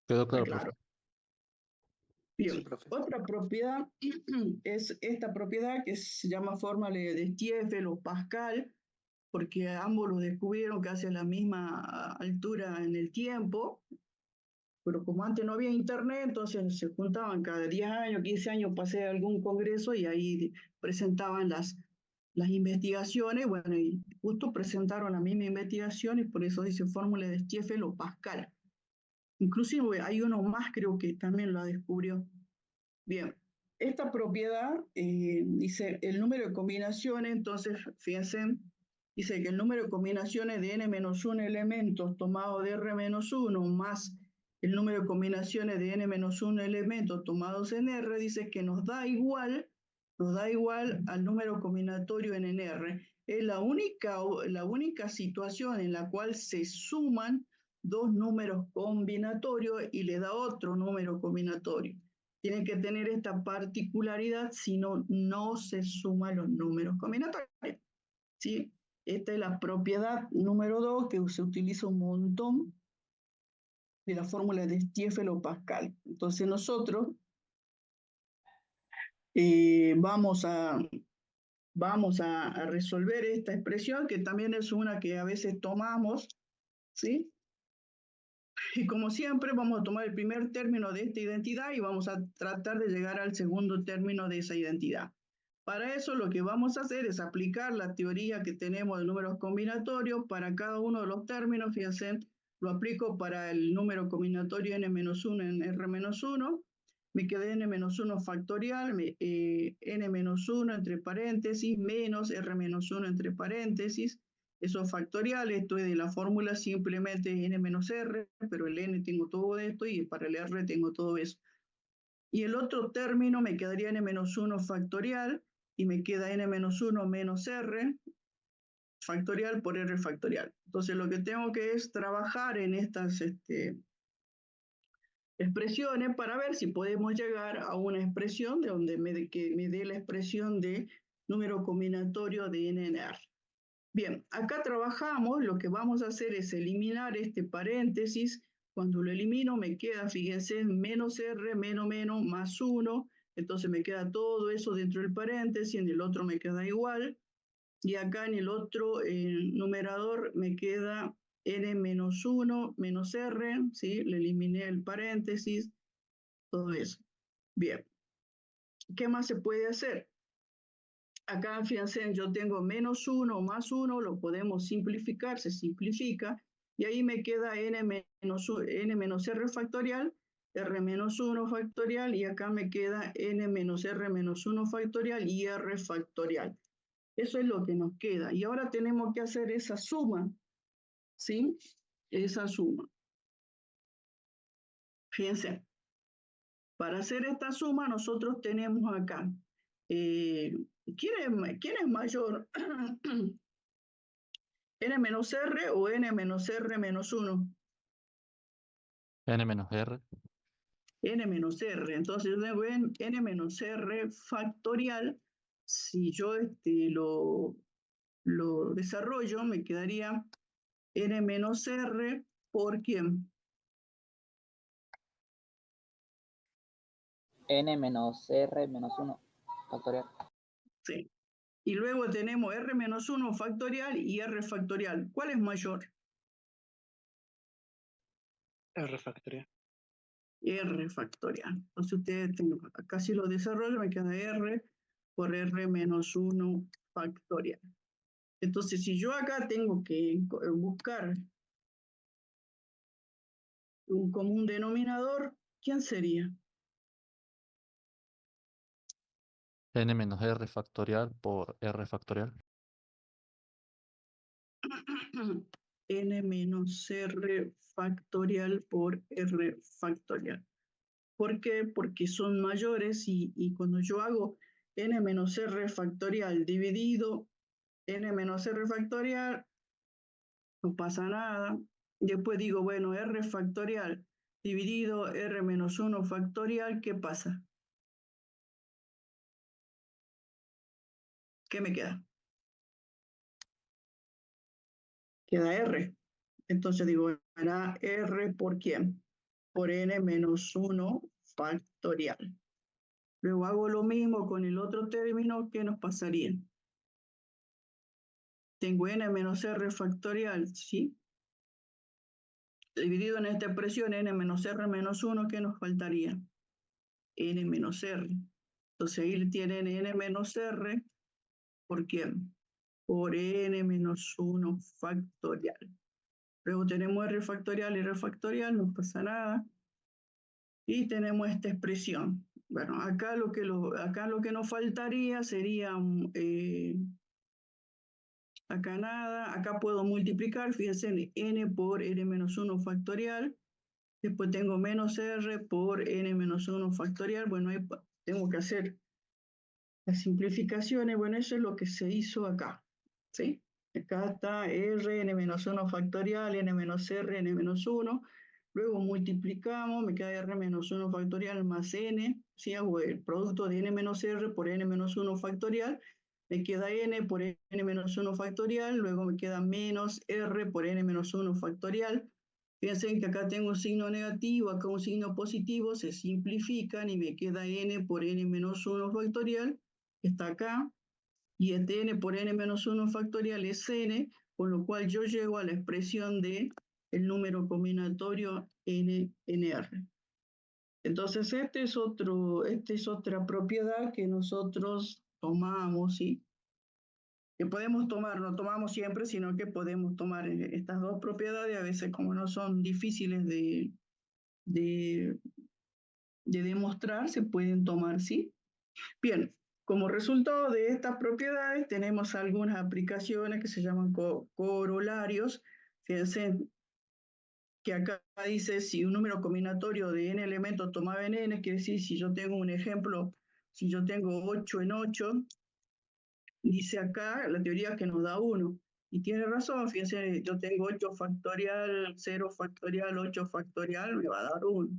Speaker 1: Quedó
Speaker 2: Está
Speaker 1: claro, profe.
Speaker 2: claro. Bien,
Speaker 3: Sí, profe.
Speaker 2: otra propiedad es esta propiedad que se llama fórmula de Stiefel o Pascal, porque ambos lo descubrieron casi a la misma altura en el tiempo, pero como antes no había internet, entonces se juntaban cada 10 años, 15 años, pasé a algún congreso y ahí presentaban las investigaciones, bueno, y justo presentaron la misma investigación y por eso dice fórmula de Stiefel o Pascal. Inclusive hay uno más, creo que también lo descubrió. Bien, esta propiedad dice el número de combinaciones, entonces fíjense, dice que el número de combinaciones de n-1 elementos tomado de r-1 más el número de combinaciones de n-1 elementos tomados en r, dice que nos da igual al número combinatorio en r. Es la única situación en la cual se suman dos números combinatorios y le da otro número combinatorio. Tiene que tener esta particularidad, si no, no se suman los números combinatorios. ¿Sí? Esta es la propiedad número 2 que se utiliza un montón de la fórmula de Stiefel o Pascal. Entonces nosotros vamos a resolver esta expresión, que también es una que a veces tomamos, ¿sí? Y como siempre vamos a tomar el primer término de esta identidad y vamos a tratar de llegar al segundo término de esa identidad. Para eso lo que vamos a hacer es aplicar la teoría que tenemos de números combinatorios para cada uno de los términos. Fíjense, lo aplico para el número combinatorio n-1 en r-1, me queda n-1 factorial, n-1 entre paréntesis, menos r-1 entre paréntesis. Eso factorial, esto es de la fórmula, simplemente es n menos r, pero el n tengo todo esto y para el r tengo todo eso. Y el otro término me quedaría n-1 factorial y me queda n-1 menos r factorial por r factorial. Entonces lo que tengo que es trabajar en estas expresiones para ver si podemos llegar a una expresión de donde que me dé la expresión de número combinatorio de NNR. Bien, acá trabajamos, lo que vamos a hacer es eliminar este paréntesis. Cuando lo elimino me queda, fíjense, menos r, menos, más 1. Entonces me queda todo eso dentro del paréntesis, en el otro me queda igual. Y acá en el otro numerador me queda n menos 1 menos r, ¿sí? Le eliminé el paréntesis, todo eso. Bien. ¿Qué más se puede hacer? Acá, fíjense, yo tengo menos 1 más 1, lo podemos simplificar, se simplifica, y ahí me queda n menos r factorial, r menos 1 factorial, y acá me queda n menos r menos 1 factorial y r factorial. Eso es lo que nos queda. Y ahora tenemos que hacer esa suma, ¿sí? Esa suma. Fíjense, para hacer esta suma nosotros tenemos acá, ¿quién es mayor? ¿N menos R o N menos R menos 1?
Speaker 1: N menos R.
Speaker 2: N menos R. Entonces yo tengo N menos R factorial. Si yo lo desarrollo, me quedaría N menos R por ¿quién?
Speaker 7: N menos R menos 1 factorial.
Speaker 2: Sí. Y luego tenemos R menos 1 factorial y R factorial. ¿Cuál es mayor?
Speaker 3: R factorial.
Speaker 2: R factorial. Entonces ustedes tengo, acá si lo desarrollo me queda R por R menos 1 factorial. Entonces si yo acá tengo que buscar un común denominador, ¿quién sería?
Speaker 1: N menos R factorial por R factorial.
Speaker 2: N menos R factorial por R factorial. ¿Por qué? Porque son mayores y cuando yo hago N menos R factorial dividido N menos R factorial, no pasa nada. Después digo, bueno, R factorial dividido R menos 1 factorial, ¿qué pasa? ¿Qué me queda? Queda R. Entonces digo, era R por ¿quién? Por N menos 1 factorial. Luego hago lo mismo con el otro término, ¿qué nos pasaría? Tengo N menos R factorial, ¿sí? Dividido en esta expresión N menos R menos 1, ¿qué nos faltaría? N menos R. Entonces ahí tienen N menos R, ¿por quién? Por N menos 1 factorial. Luego tenemos R factorial, no pasa nada. Y tenemos esta expresión. Bueno, acá lo que nos faltaría sería, acá nada, acá puedo multiplicar, fíjense, N por N menos 1 factorial. Después tengo menos R por N menos 1 factorial. Bueno, ahí tengo que hacer las simplificaciones. Bueno, eso es lo que se hizo acá, ¿sí? Acá está R, N menos 1 factorial, N menos R, N menos 1. Luego multiplicamos, me queda R menos 1 factorial más N. ¿Sí? Hago el producto de N menos R por N menos 1 factorial. Me queda N por N menos 1 factorial. Luego me queda menos R por N menos 1 factorial. Fíjense que acá tengo un signo negativo, acá un signo positivo, se simplifican y me queda N por N menos 1 factorial, que está acá, y este N por N menos 1 factorial es N, con lo cual yo llego a la expresión de el número combinatorio NR. Entonces, esta es otra propiedad que nosotros tomamos, ¿sí? Que podemos tomar, no tomamos siempre, sino que podemos tomar estas dos propiedades, a veces como no son difíciles de demostrar, se pueden tomar, ¿sí? Bien, como resultado de estas propiedades tenemos algunas aplicaciones que se llaman corolarios. Fíjense que acá dice si un número combinatorio de n elementos tomado en n, quiere decir si yo tengo un ejemplo, si yo tengo 8 en 8, dice acá la teoría que nos da 1. Y tiene razón, fíjense, yo tengo 8 factorial, 0 factorial, 8 factorial, me va a dar 1.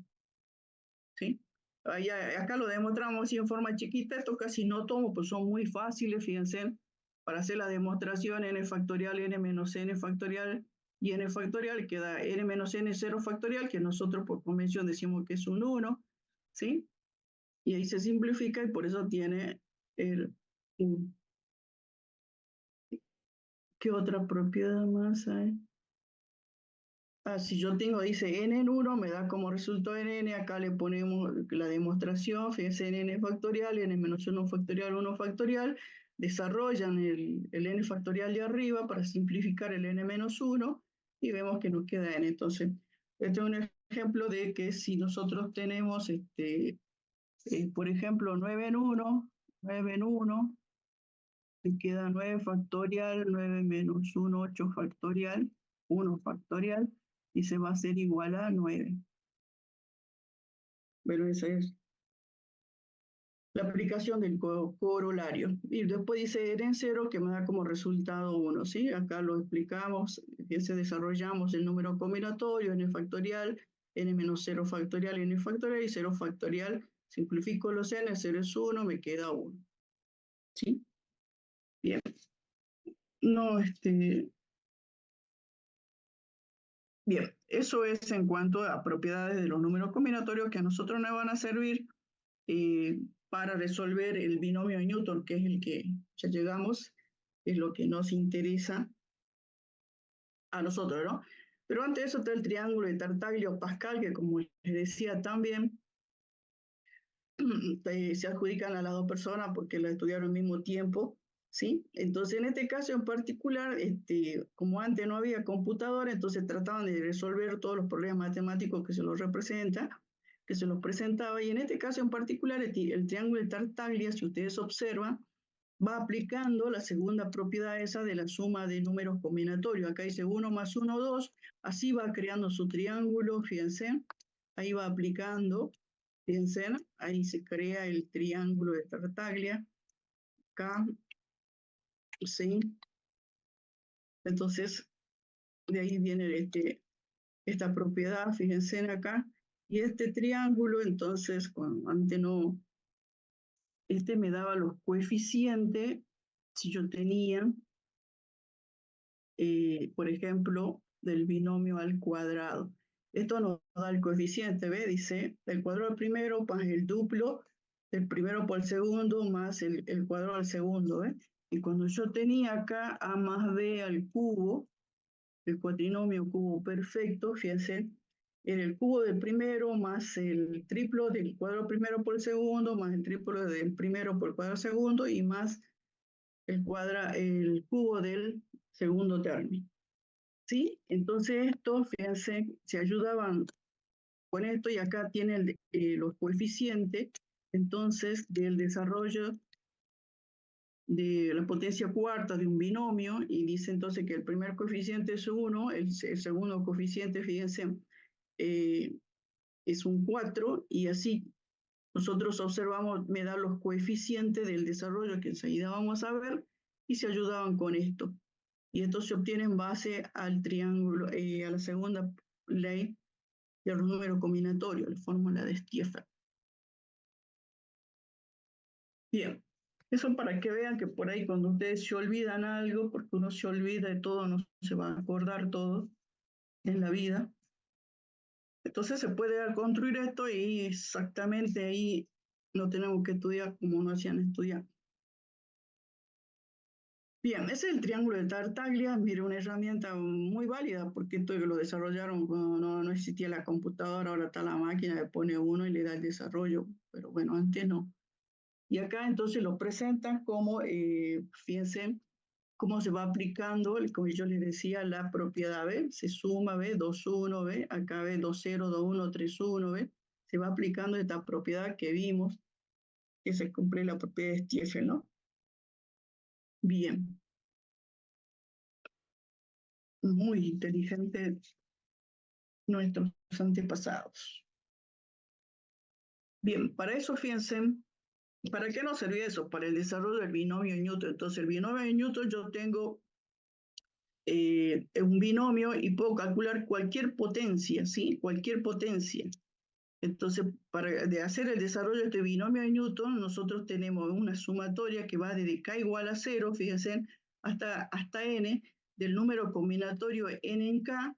Speaker 2: ¿Sí? Acá lo demostramos así en forma chiquita, esto casi no tomo, pues son muy fáciles, fíjense, para hacer la demostración n factorial, n menos n factorial y n factorial, queda n menos n 0 factorial, que nosotros por convención decimos que es un 1, ¿sí? Y ahí se simplifica y por eso tiene el 1. ¿Qué otra propiedad más hay? si yo tengo, dice n en 1, me da como resultado n, acá le ponemos la demostración, fíjense, n factorial, n menos 1 factorial, 1 factorial, desarrollan el n factorial de arriba para simplificar el n menos 1, y vemos que nos queda n. Entonces, este es un ejemplo de que si nosotros tenemos, por ejemplo, 9 en 1, 9 en 1, me queda 9 factorial, 9 menos 1, 8 factorial, 1 factorial, y se va a hacer igual a 9. Bueno, esa es la aplicación del corolario. Y después dice n en 0, que me da como resultado 1, ¿sí? Acá lo explicamos, fíjense, desarrollamos el número combinatorio, n factorial, n menos 0 factorial, n factorial y 0 factorial. Simplifico los n, 0 es 1, me queda 1. ¿Sí? Bien. No, Bien, eso es en cuanto a propiedades de los números combinatorios que a nosotros nos van a servir para resolver el binomio de Newton, que es el que ya llegamos, es lo que nos interesa a nosotros, ¿no? Pero antes de eso está el triángulo de Tartaglia-Pascal, que como les decía también, se adjudican a las dos personas porque la estudiaron al mismo tiempo, ¿sí? Entonces, en este caso en particular, como antes no había computadora, entonces trataban de resolver todos los problemas matemáticos que se los representa, que se los presentaba, y en este caso en particular, el triángulo de Tartaglia, si ustedes observan, va aplicando la segunda propiedad esa de la suma de números combinatorios. Acá dice 1 más 1, 2, así va creando su triángulo, fíjense, ahí va aplicando. Fíjense, ahí se crea el triángulo de Tartaglia. Acá, ¿sí? Entonces, de ahí viene esta propiedad, fíjense acá. Y este triángulo, entonces, cuando antes no, me daba los coeficientes, si yo tenía, por ejemplo, del binomio al cuadrado. Esto nos da el coeficiente, ¿ve? Dice, el cuadrado al primero más el duplo del primero por el segundo más el cuadrado al segundo, ¿ve? Y cuando yo tenía acá a más b al cubo, el cuatrinomio cubo perfecto, fíjense, era el cubo del primero más el triplo del cuadrado primero por el segundo, más el triplo del primero por el cuadrado segundo, y más el cubo del segundo término. ¿Sí? Entonces esto, fíjense, se ayudaban con esto, y acá tienen los coeficientes, entonces, del desarrollo de la potencia cuarta de un binomio, y dice entonces que el primer coeficiente es 1, el segundo coeficiente, fíjense, es un 4, y así nosotros observamos, me da los coeficientes del desarrollo que enseguida vamos a ver, y se ayudaban con esto. Y esto se obtiene en base al triángulo, a la segunda ley de los números combinatorios, la fórmula de Stiefel. Bien, eso para que vean que por ahí cuando ustedes se olvidan algo, porque uno se olvida de todo, no se va a acordar todo en la vida. Entonces se puede construir esto y exactamente ahí no tenemos que estudiar como no hacían estudiar. Bien, ese es el triángulo de Tartaglia. Mire, una herramienta muy válida, porque esto lo desarrollaron cuando no existía la computadora, ahora está la máquina, le pone uno y le da el desarrollo, pero bueno, antes no. Y acá entonces lo presentan como, fíjense, cómo se va aplicando, como yo les decía, la propiedad, ¿ve? Se suma, ¿ve? 2, 1, ¿ve? Acá, ¿ve? 2, 0, 2, 1, 3, 1, ¿ve? Se va aplicando esta propiedad que vimos, que se cumple la propiedad de Stiefel, ¿no? Bien. Muy inteligente nuestros antepasados. Bien, para eso, fíjense, ¿para qué nos servía eso? Para el desarrollo del binomio de Newton. Entonces, el binomio de Newton, yo tengo un binomio y puedo calcular cualquier potencia, ¿sí? Cualquier potencia. Entonces, para hacer el desarrollo de este binomio de Newton, nosotros tenemos una sumatoria que va desde k igual a 0, fíjense, hasta n, del número combinatorio n en k,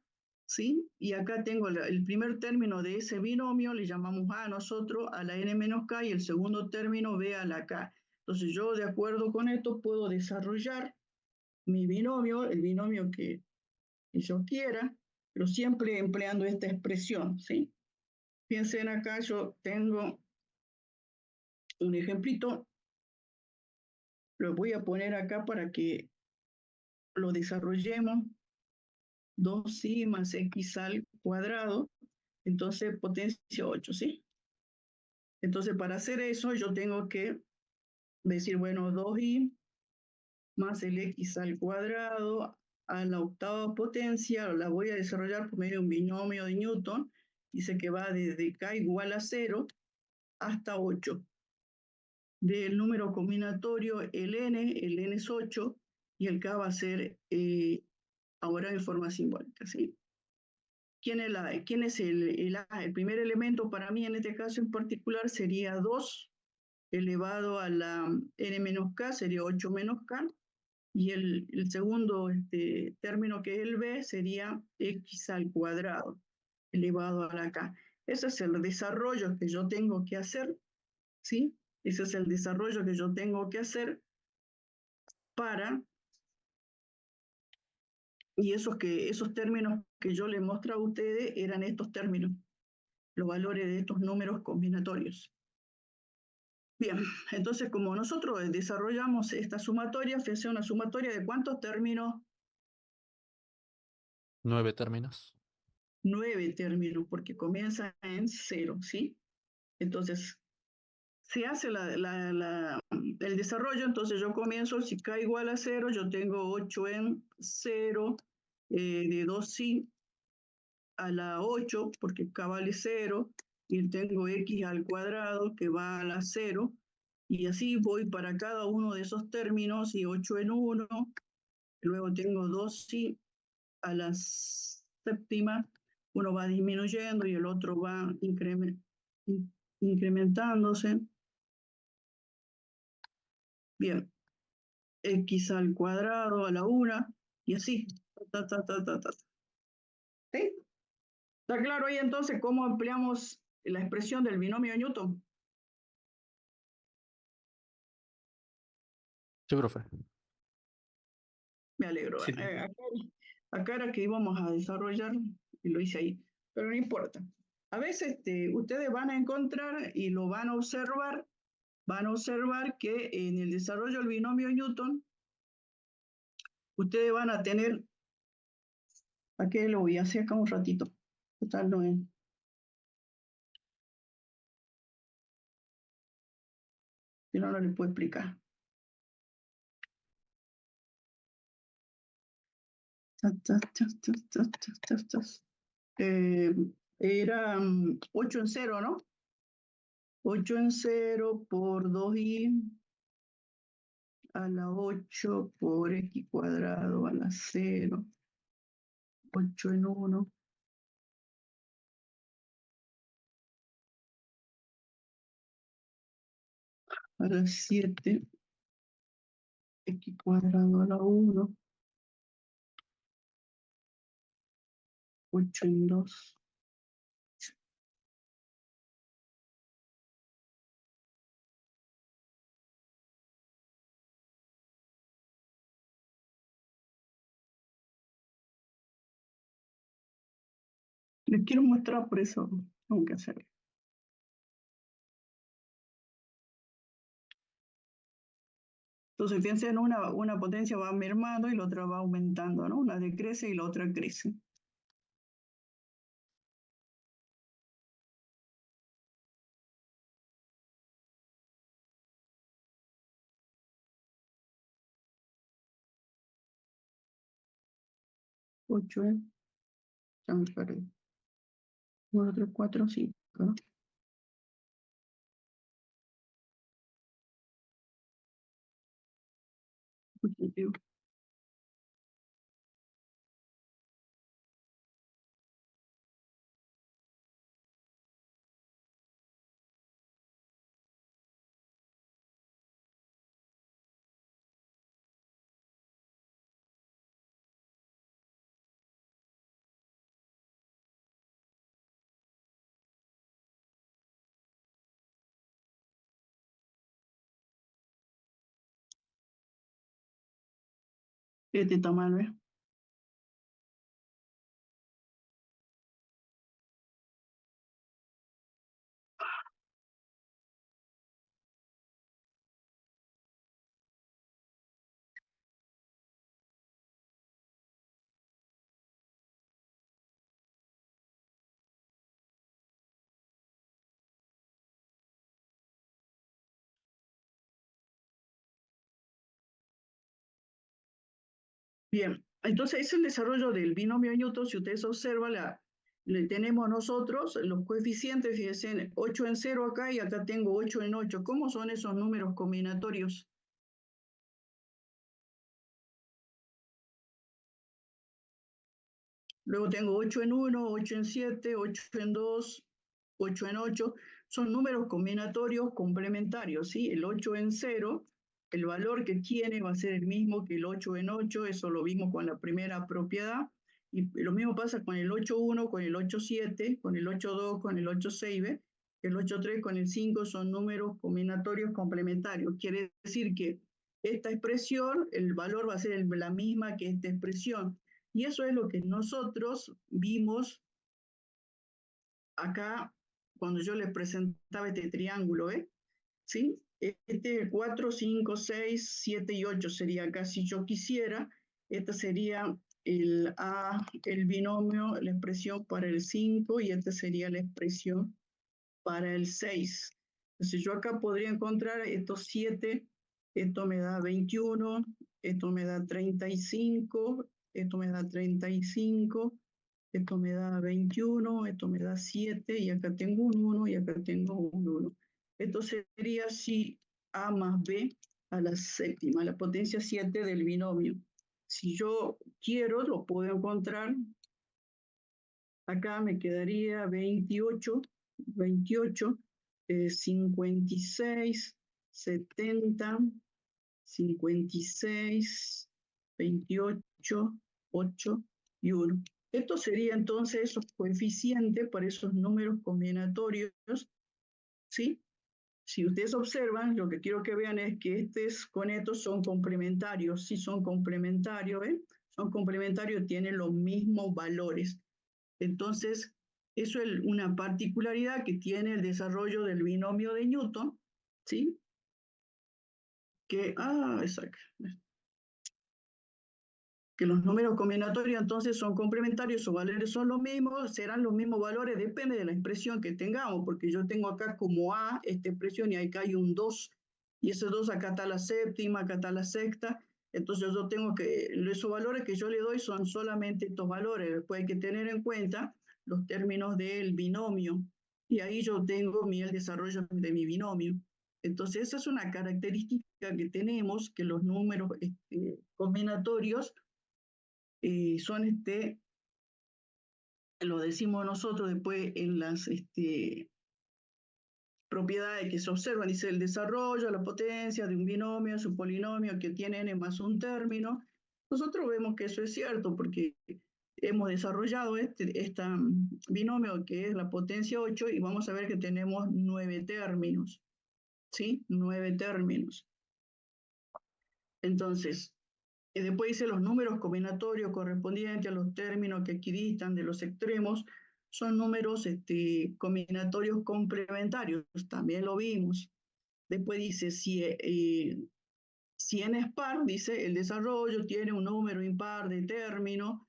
Speaker 2: ¿sí? Y acá tengo el primer término de ese binomio, le llamamos a nosotros, a la n menos k, y el segundo término b a la k. Entonces yo, de acuerdo con esto, puedo desarrollar mi binomio, el binomio que yo quiera, pero siempre empleando esta expresión, ¿sí? Piensen acá, yo tengo un ejemplito, lo voy a poner acá para que lo desarrollemos. 2i más x al cuadrado, entonces potencia 8, ¿sí? Entonces, para hacer eso, yo tengo que decir, bueno, 2i más el x al cuadrado a la octava potencia, la voy a desarrollar por medio de un binomio de Newton, dice que va desde k igual a 0 hasta 8. Del número combinatorio, el n es 8, y el k va a ser ahora en forma simbólica, ¿sí? ¿Quién es el A? El primer elemento para mí en este caso en particular sería 2 elevado a la n menos k, sería 8 menos k, y el segundo término que es el b sería x al cuadrado elevado a la k. Ese es el desarrollo que yo tengo que hacer, ¿sí? Ese es el desarrollo que yo tengo que hacer para, y esos términos que yo les mostraba a ustedes eran estos términos, los valores de estos números combinatorios. Bien, entonces como nosotros desarrollamos esta sumatoria, fíjense, una sumatoria de ¿cuántos términos?
Speaker 1: 9 términos.
Speaker 2: 9 términos, porque comienza en 0, ¿sí? Entonces, se hace el desarrollo, entonces yo comienzo, si k igual a 0, yo tengo 8 en 0, de 2i a la 8, porque k vale 0, y tengo x al cuadrado que va a la 0, y así voy para cada uno de esos términos, y 8 en 1, luego tengo 2i a la séptima, uno va disminuyendo y el otro va incrementándose. Bien, x al cuadrado a la 1, y así. ¿Sí? ¿Está claro ahí entonces cómo empleamos la expresión del binomio de Newton?
Speaker 1: Sí, profe.
Speaker 2: Me alegro.
Speaker 9: Sí.
Speaker 2: Acá era que íbamos a desarrollar y lo hice ahí, pero no importa. A veces ustedes van a encontrar y lo van a observar que en el desarrollo del binomio Newton, ustedes van a tener, aquí lo voy a hacer acá un ratito, total no es. Si no, no les puedo explicar. Era 8 en 0, ¿no? 8 en 0 por 2i a la 8 por x cuadrado a la 0. 8 en 1. A la 7. X cuadrado a la 1. 8 en 2. Les quiero mostrar, por eso tengo que hacerlo. Entonces, fíjense, en una potencia va mermando y la otra va aumentando, ¿no? Una decrece y la otra crece. Ocho en... Ya me perdí. 1, 3, 4, 5, ¿no? Positivo. Este está mal, ¿ves? Bien, entonces es el desarrollo del binomio de Newton. Si ustedes observan, le tenemos nosotros los coeficientes, fíjense, 8 en 0 acá y acá tengo 8 en 8. ¿Cómo son esos números combinatorios? Luego tengo 8 en 1, 8 en 7, 8 en 2, 8 en 8. Son números combinatorios complementarios, ¿sí? El 8 en 0, el valor que tiene va a ser el mismo que el 8 en 8, eso lo vimos con la primera propiedad. Y lo mismo pasa con el 8.1, con el 8.7, con el 8.2, con el 8.6, ¿ve? El 8.3 con el 5 son números combinatorios complementarios. Quiere decir que esta expresión, el valor va a ser la misma que esta expresión. Y eso es lo que nosotros vimos acá cuando yo les presentaba este triángulo, ¿eh? ¿Sí? Este 4, 5, 6, 7 y 8 sería acá si yo quisiera. Esta sería el binomio, la expresión para el 5 y esta sería la expresión para el 6. Entonces yo acá podría encontrar estos 7, esto me da 21, esto me da 35, esto me da 35, esto me da 21, esto me da 7 y acá tengo un 1 y acá tengo un 1. Esto sería si A más B a la séptima, la potencia 7 del binomio. Si yo quiero, lo puedo encontrar. Acá me quedaría 28, 56, 70, 56, 28, 8 y 1. Esto sería entonces esos coeficientes para esos números combinatorios, ¿sí? Si ustedes observan, lo que quiero que vean es que estos con estos son complementarios. Si son complementarios, ¿eh? Son complementarios, tienen los mismos valores. Entonces, eso es una particularidad que tiene el desarrollo del binomio de Newton, ¿sí? Exacto. Que los números combinatorios entonces son complementarios, sus valores son los mismos, serán los mismos valores, depende de la expresión que tengamos, porque yo tengo acá como A esta expresión y acá hay un 2, y ese 2 acá está la séptima, acá está la sexta, entonces yo tengo que, esos valores que yo le doy son solamente estos valores, después hay que tener en cuenta los términos del binomio, y ahí yo tengo el desarrollo de mi binomio. Entonces esa es una característica que tenemos, que los números combinatorios son lo decimos nosotros después en las propiedades que se observan, dice el desarrollo, la potencia de un binomio, su polinomio que tiene n más un término. Nosotros vemos que eso es cierto porque hemos desarrollado este binomio que es la potencia 8 y vamos a ver que tenemos 9 términos, ¿sí? 9 términos. Entonces, y después dice los números combinatorios correspondientes a los términos que equidistan de los extremos son números combinatorios complementarios, también lo vimos. Después dice, si n es par, dice, el desarrollo tiene un número impar de términos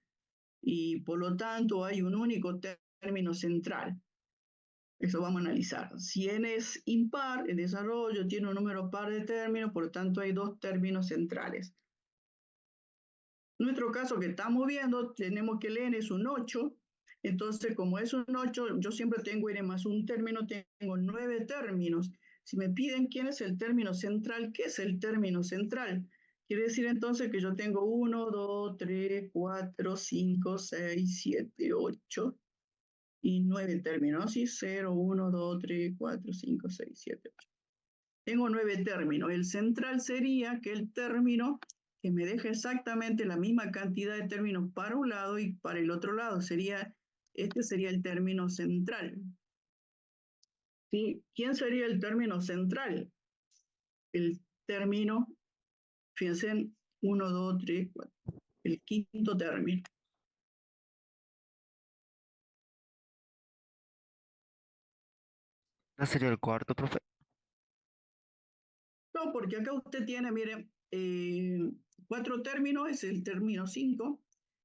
Speaker 2: y por lo tanto hay un único término central. Eso vamos a analizar. Si n es impar, el desarrollo tiene un número par de términos, por lo tanto hay dos términos centrales. Nuestro caso que estamos viendo, tenemos que el n es un 8, entonces como es un 8, yo siempre tengo n más un término, tengo 9 términos. Si me piden quién es el término central, ¿qué es el término central? Quiere decir entonces que yo tengo 1, 2, 3, 4, 5, 6, 7, 8 y 9 términos, ¿sí? 0, 1, 2, 3, 4, 5, 6, 7, 8. Tengo 9 términos. El central sería que el término que me deja exactamente la misma cantidad de términos para un lado y para el otro lado. Este sería el término central. ¿Sí? ¿Quién sería el término central? El término, fíjense, 1, 2, 3, 4. El quinto término.
Speaker 8: ¿No sería el cuarto, profe?
Speaker 2: No, porque acá usted tiene, miren, 4 términos, es el término 5,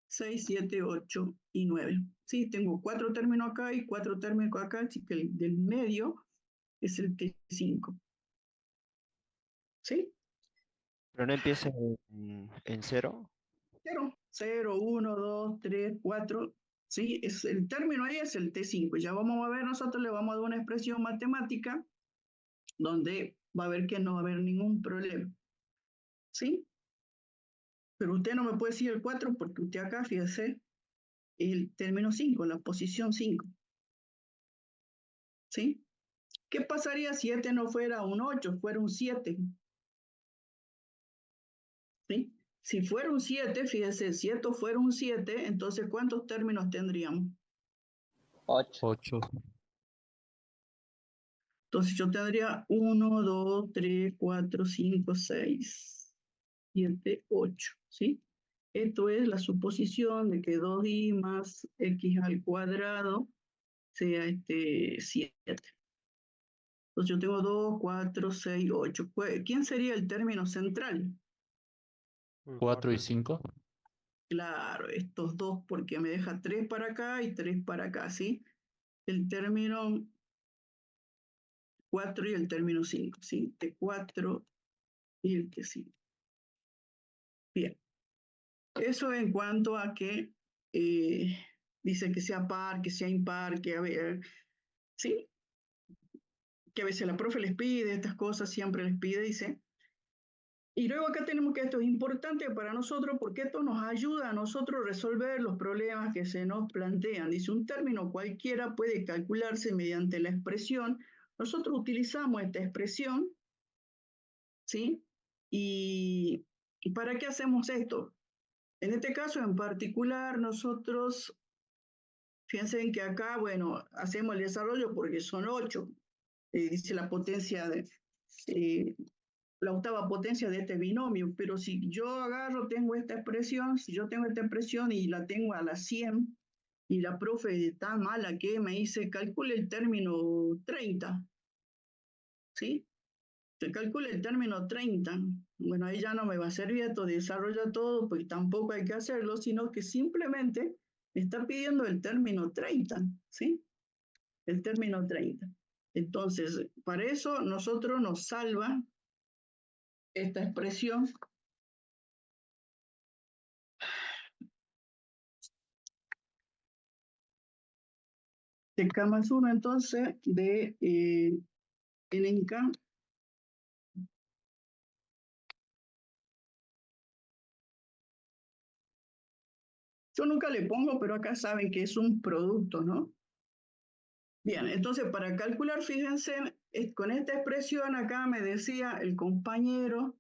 Speaker 2: 6, 7, 8 y 9. Sí, tengo 4 términos acá y 4 términos acá, así que el del medio es el T5. ¿Sí?
Speaker 8: Pero no empieza en cero.
Speaker 2: 0, 0, 1, 2, 3, 4. ¿Sí? El término ahí es el T5. Ya vamos a ver, nosotros le vamos a dar una expresión matemática donde va a ver que no va a haber ningún problema. ¿Sí? Pero usted no me puede decir el 4 porque usted acá, fíjese, el término 5, la posición 5. ¿Sí? ¿Qué pasaría si este no fuera un 8, fuera un 7? ¿Sí? Si fuera un 7, fíjese, si esto fuera un 7, entonces ¿cuántos términos tendríamos?
Speaker 7: 8.
Speaker 1: 8.
Speaker 2: Entonces yo tendría 1, 2, 3, 4, 5, 6, 7, 8, ¿sí? Esto es la suposición de que 2i más x al cuadrado sea 7. Entonces yo tengo 2, 4, 6, 8. ¿Quién sería el término central?
Speaker 1: 4 y 5.
Speaker 2: Claro, estos dos, porque me deja 3 para acá y 3 para acá, ¿sí? El término 4 y el término 5, ¿sí? T4 y el T5. Bien, eso en cuanto a que dice que sea par, que sea impar, que a ver, ¿sí? Que a veces la profe les pide estas cosas, siempre les pide, dice. Y luego acá tenemos que esto es importante para nosotros porque esto nos ayuda a nosotros a resolver los problemas que se nos plantean. Dice, un término cualquiera puede calcularse mediante la expresión. Nosotros utilizamos esta expresión, ¿sí? ¿Y para qué hacemos esto? En este caso en particular, nosotros, fíjense en que acá, bueno, hacemos el desarrollo porque son 8, dice la potencia de... la octava potencia de este binomio, pero si yo agarro, tengo esta expresión, si yo tengo esta expresión y la tengo a la 100, y la profe está mala que me dice, calcule el término 30, ¿sí? Se calcula el término 30. Bueno, ahí ya no me va a servir esto de desarrollar todo, porque tampoco hay que hacerlo, sino que simplemente me está pidiendo el término 30, ¿sí? El término 30. Entonces, para eso nosotros nos salva esta expresión de K más 1, entonces, de N en K. Yo nunca le pongo, pero acá saben que es un producto, ¿no? Bien, entonces para calcular, fíjense, con esta expresión acá me decía el compañero,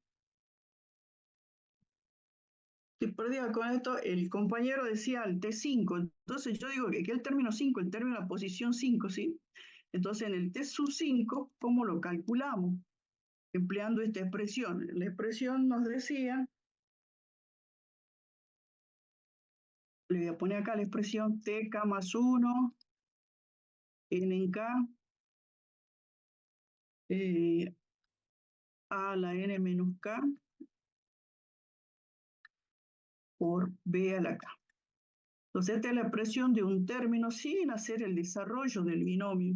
Speaker 2: estoy perdida con esto, el compañero decía el T5, entonces yo digo que el término 5, el término de la posición 5, ¿sí? Entonces en el T sub 5, ¿cómo lo calculamos? Empleando esta expresión. La expresión nos decía, le voy a poner acá la expresión TK más 1, N en K, a la N menos K, por B a la K. Entonces, esta es la expresión de un término sin hacer el desarrollo del binomio.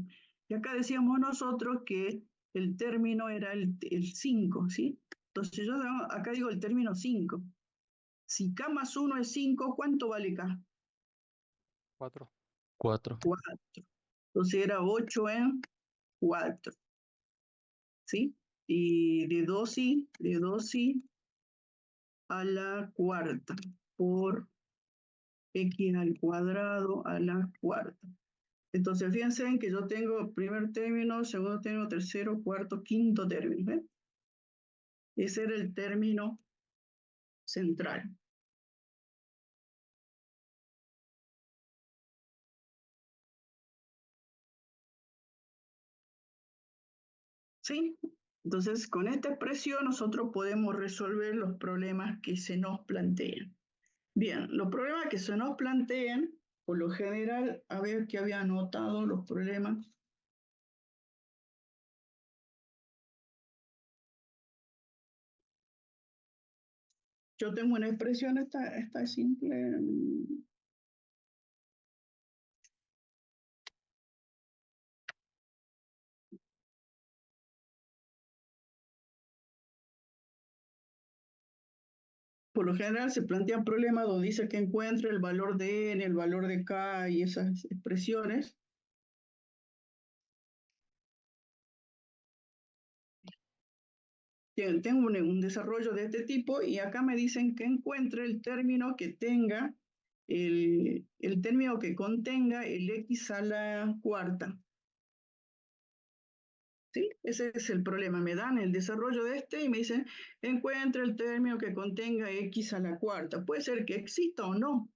Speaker 2: Y acá decíamos nosotros que el término era el 5, ¿sí? Entonces, yo acá digo el término 5. Si K más 1 es 5, ¿cuánto vale K?
Speaker 6: 4.
Speaker 1: 4.
Speaker 2: 4. Entonces, era 8 en 4, ¿sí? Y de 2i a la cuarta por x al cuadrado a la cuarta. Entonces, fíjense en que yo tengo primer término, segundo término, tercero, cuarto, quinto término. ¿Eh? Ese era el término central. ¿Sí? Entonces, con esta expresión nosotros podemos resolver los problemas que se nos plantean. Bien, los problemas que se nos plantean, por lo general, a ver que había anotado los problemas. Yo tengo una expresión, esta es simple. por lo general se plantean problemas donde dice que encuentre el valor de n, el valor de k y esas expresiones. Tengo un desarrollo de este tipo y acá me dicen que encuentre el término que tenga, el término que contenga el x a la cuarta. ¿Sí? Ese es el problema. Me dan el desarrollo de este y me dicen, encuentra el término que contenga x a la cuarta. Puede ser que exista o no.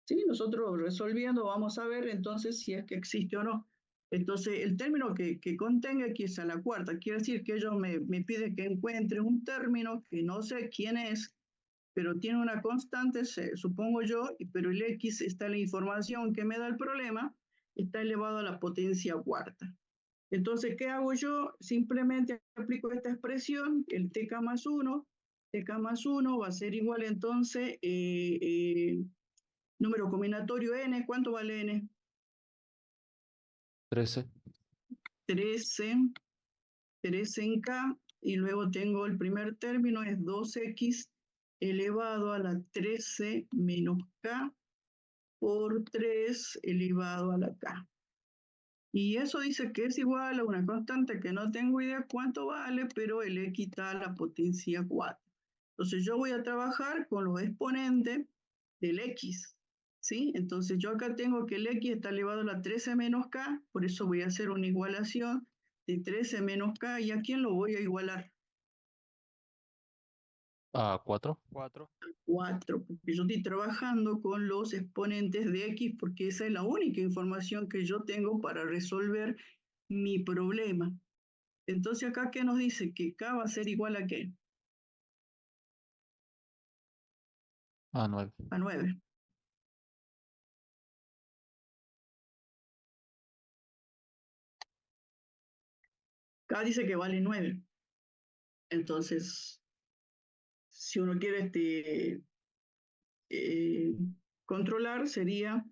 Speaker 2: ¿Sí? Nosotros resolviendo vamos a ver entonces si es que existe o no. Entonces, el término que contenga x a la cuarta, quiere decir que ellos me piden que encuentre un término que no sé quién es, pero tiene una constante, supongo yo, pero el x está en la información que me da el problema, está elevado a la potencia cuarta. Entonces, ¿qué hago yo? Simplemente aplico esta expresión, el tk más 1 va a ser igual entonces, número combinatorio n, ¿cuánto vale n?
Speaker 1: 13.
Speaker 2: 13 en k, y luego tengo el primer término, es 2x elevado a la 13 menos k por 3 elevado a la k. Y eso dice que es igual a una constante que no tengo idea cuánto vale, pero el x está a la potencia 4. Entonces yo voy a trabajar con los exponentes del x, ¿sí? Entonces yo acá tengo que el x está elevado a la 13 menos k, por eso voy a hacer una igualación de 13 menos k, ¿y a quién lo voy a igualar?
Speaker 1: A 4.
Speaker 6: 4.
Speaker 2: 4, porque yo estoy trabajando con los exponentes de x, porque esa es la única información que yo tengo para resolver mi problema. Entonces acá, ¿qué nos dice? Que k va a ser igual a ¿qué?
Speaker 1: A 9.
Speaker 2: A 9. K dice que vale 9. Entonces, si uno quiere controlar, sería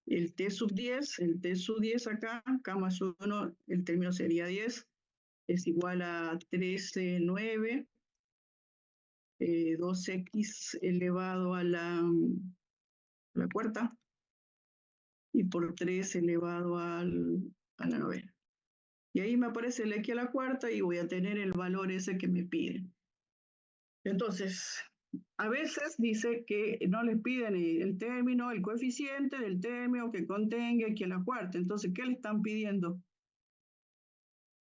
Speaker 2: el t sub 10, acá, k más 1, el término sería 10, es igual a 13, 9, 2x elevado a la cuarta, y por 3 elevado a la novena. Y ahí me aparece el x a la cuarta y voy a tener el valor ese que me piden. Entonces, a veces dice que no les piden el término, el coeficiente del término que contenga x a la cuarta. Entonces, ¿qué le están pidiendo?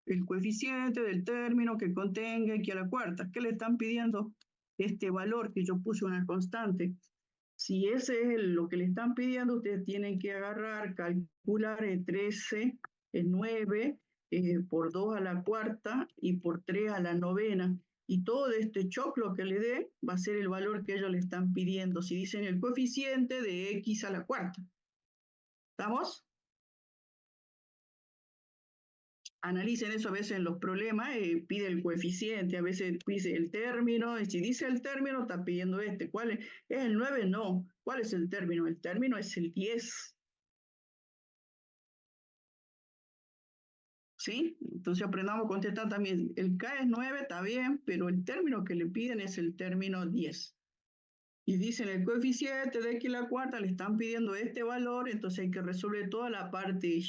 Speaker 2: El coeficiente del término que contenga x a la cuarta. ¿Qué le están pidiendo? Este valor que yo puse una constante. Si ese es lo que le están pidiendo, ustedes tienen que agarrar, calcular el 13, el 9, por 2 a la cuarta y por 3 a la novena. Y todo este choclo que le dé va a ser el valor que ellos le están pidiendo. Si dicen el coeficiente de x a la cuarta. ¿Estamos? Analicen eso a veces en los problemas, pide el coeficiente, a veces pide el término, y si dice el término está pidiendo este. ¿Cuál es? ¿Es el 9? No. ¿Cuál es el término? El término es el 10. ¿Sí? Entonces aprendamos a contestar también. El K es 9, está bien, pero el término que le piden es el término 10. Y dicen el coeficiente de x a la cuarta, le están pidiendo este valor, entonces hay que resolver toda la parte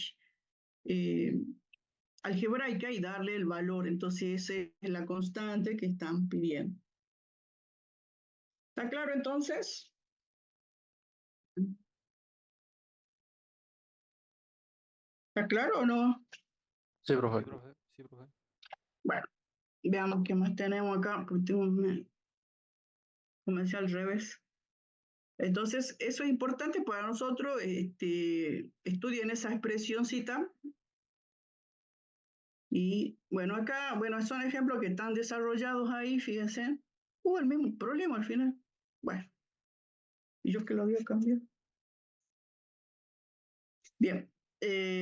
Speaker 2: algebraica y darle el valor. Entonces esa es la constante que están pidiendo. ¿Está claro entonces? ¿Está claro o no?
Speaker 1: Sí, profe.
Speaker 6: Sí, profe. Sí, profe.
Speaker 2: Bueno, veamos qué más tenemos acá, porque comencé al revés. Entonces, eso es importante para nosotros, estudien esa expresioncita. Y bueno, acá, bueno, son ejemplos que están desarrollados ahí, fíjense. Hubo el mismo problema al final. Bueno, y yo que lo había cambiado. Bien,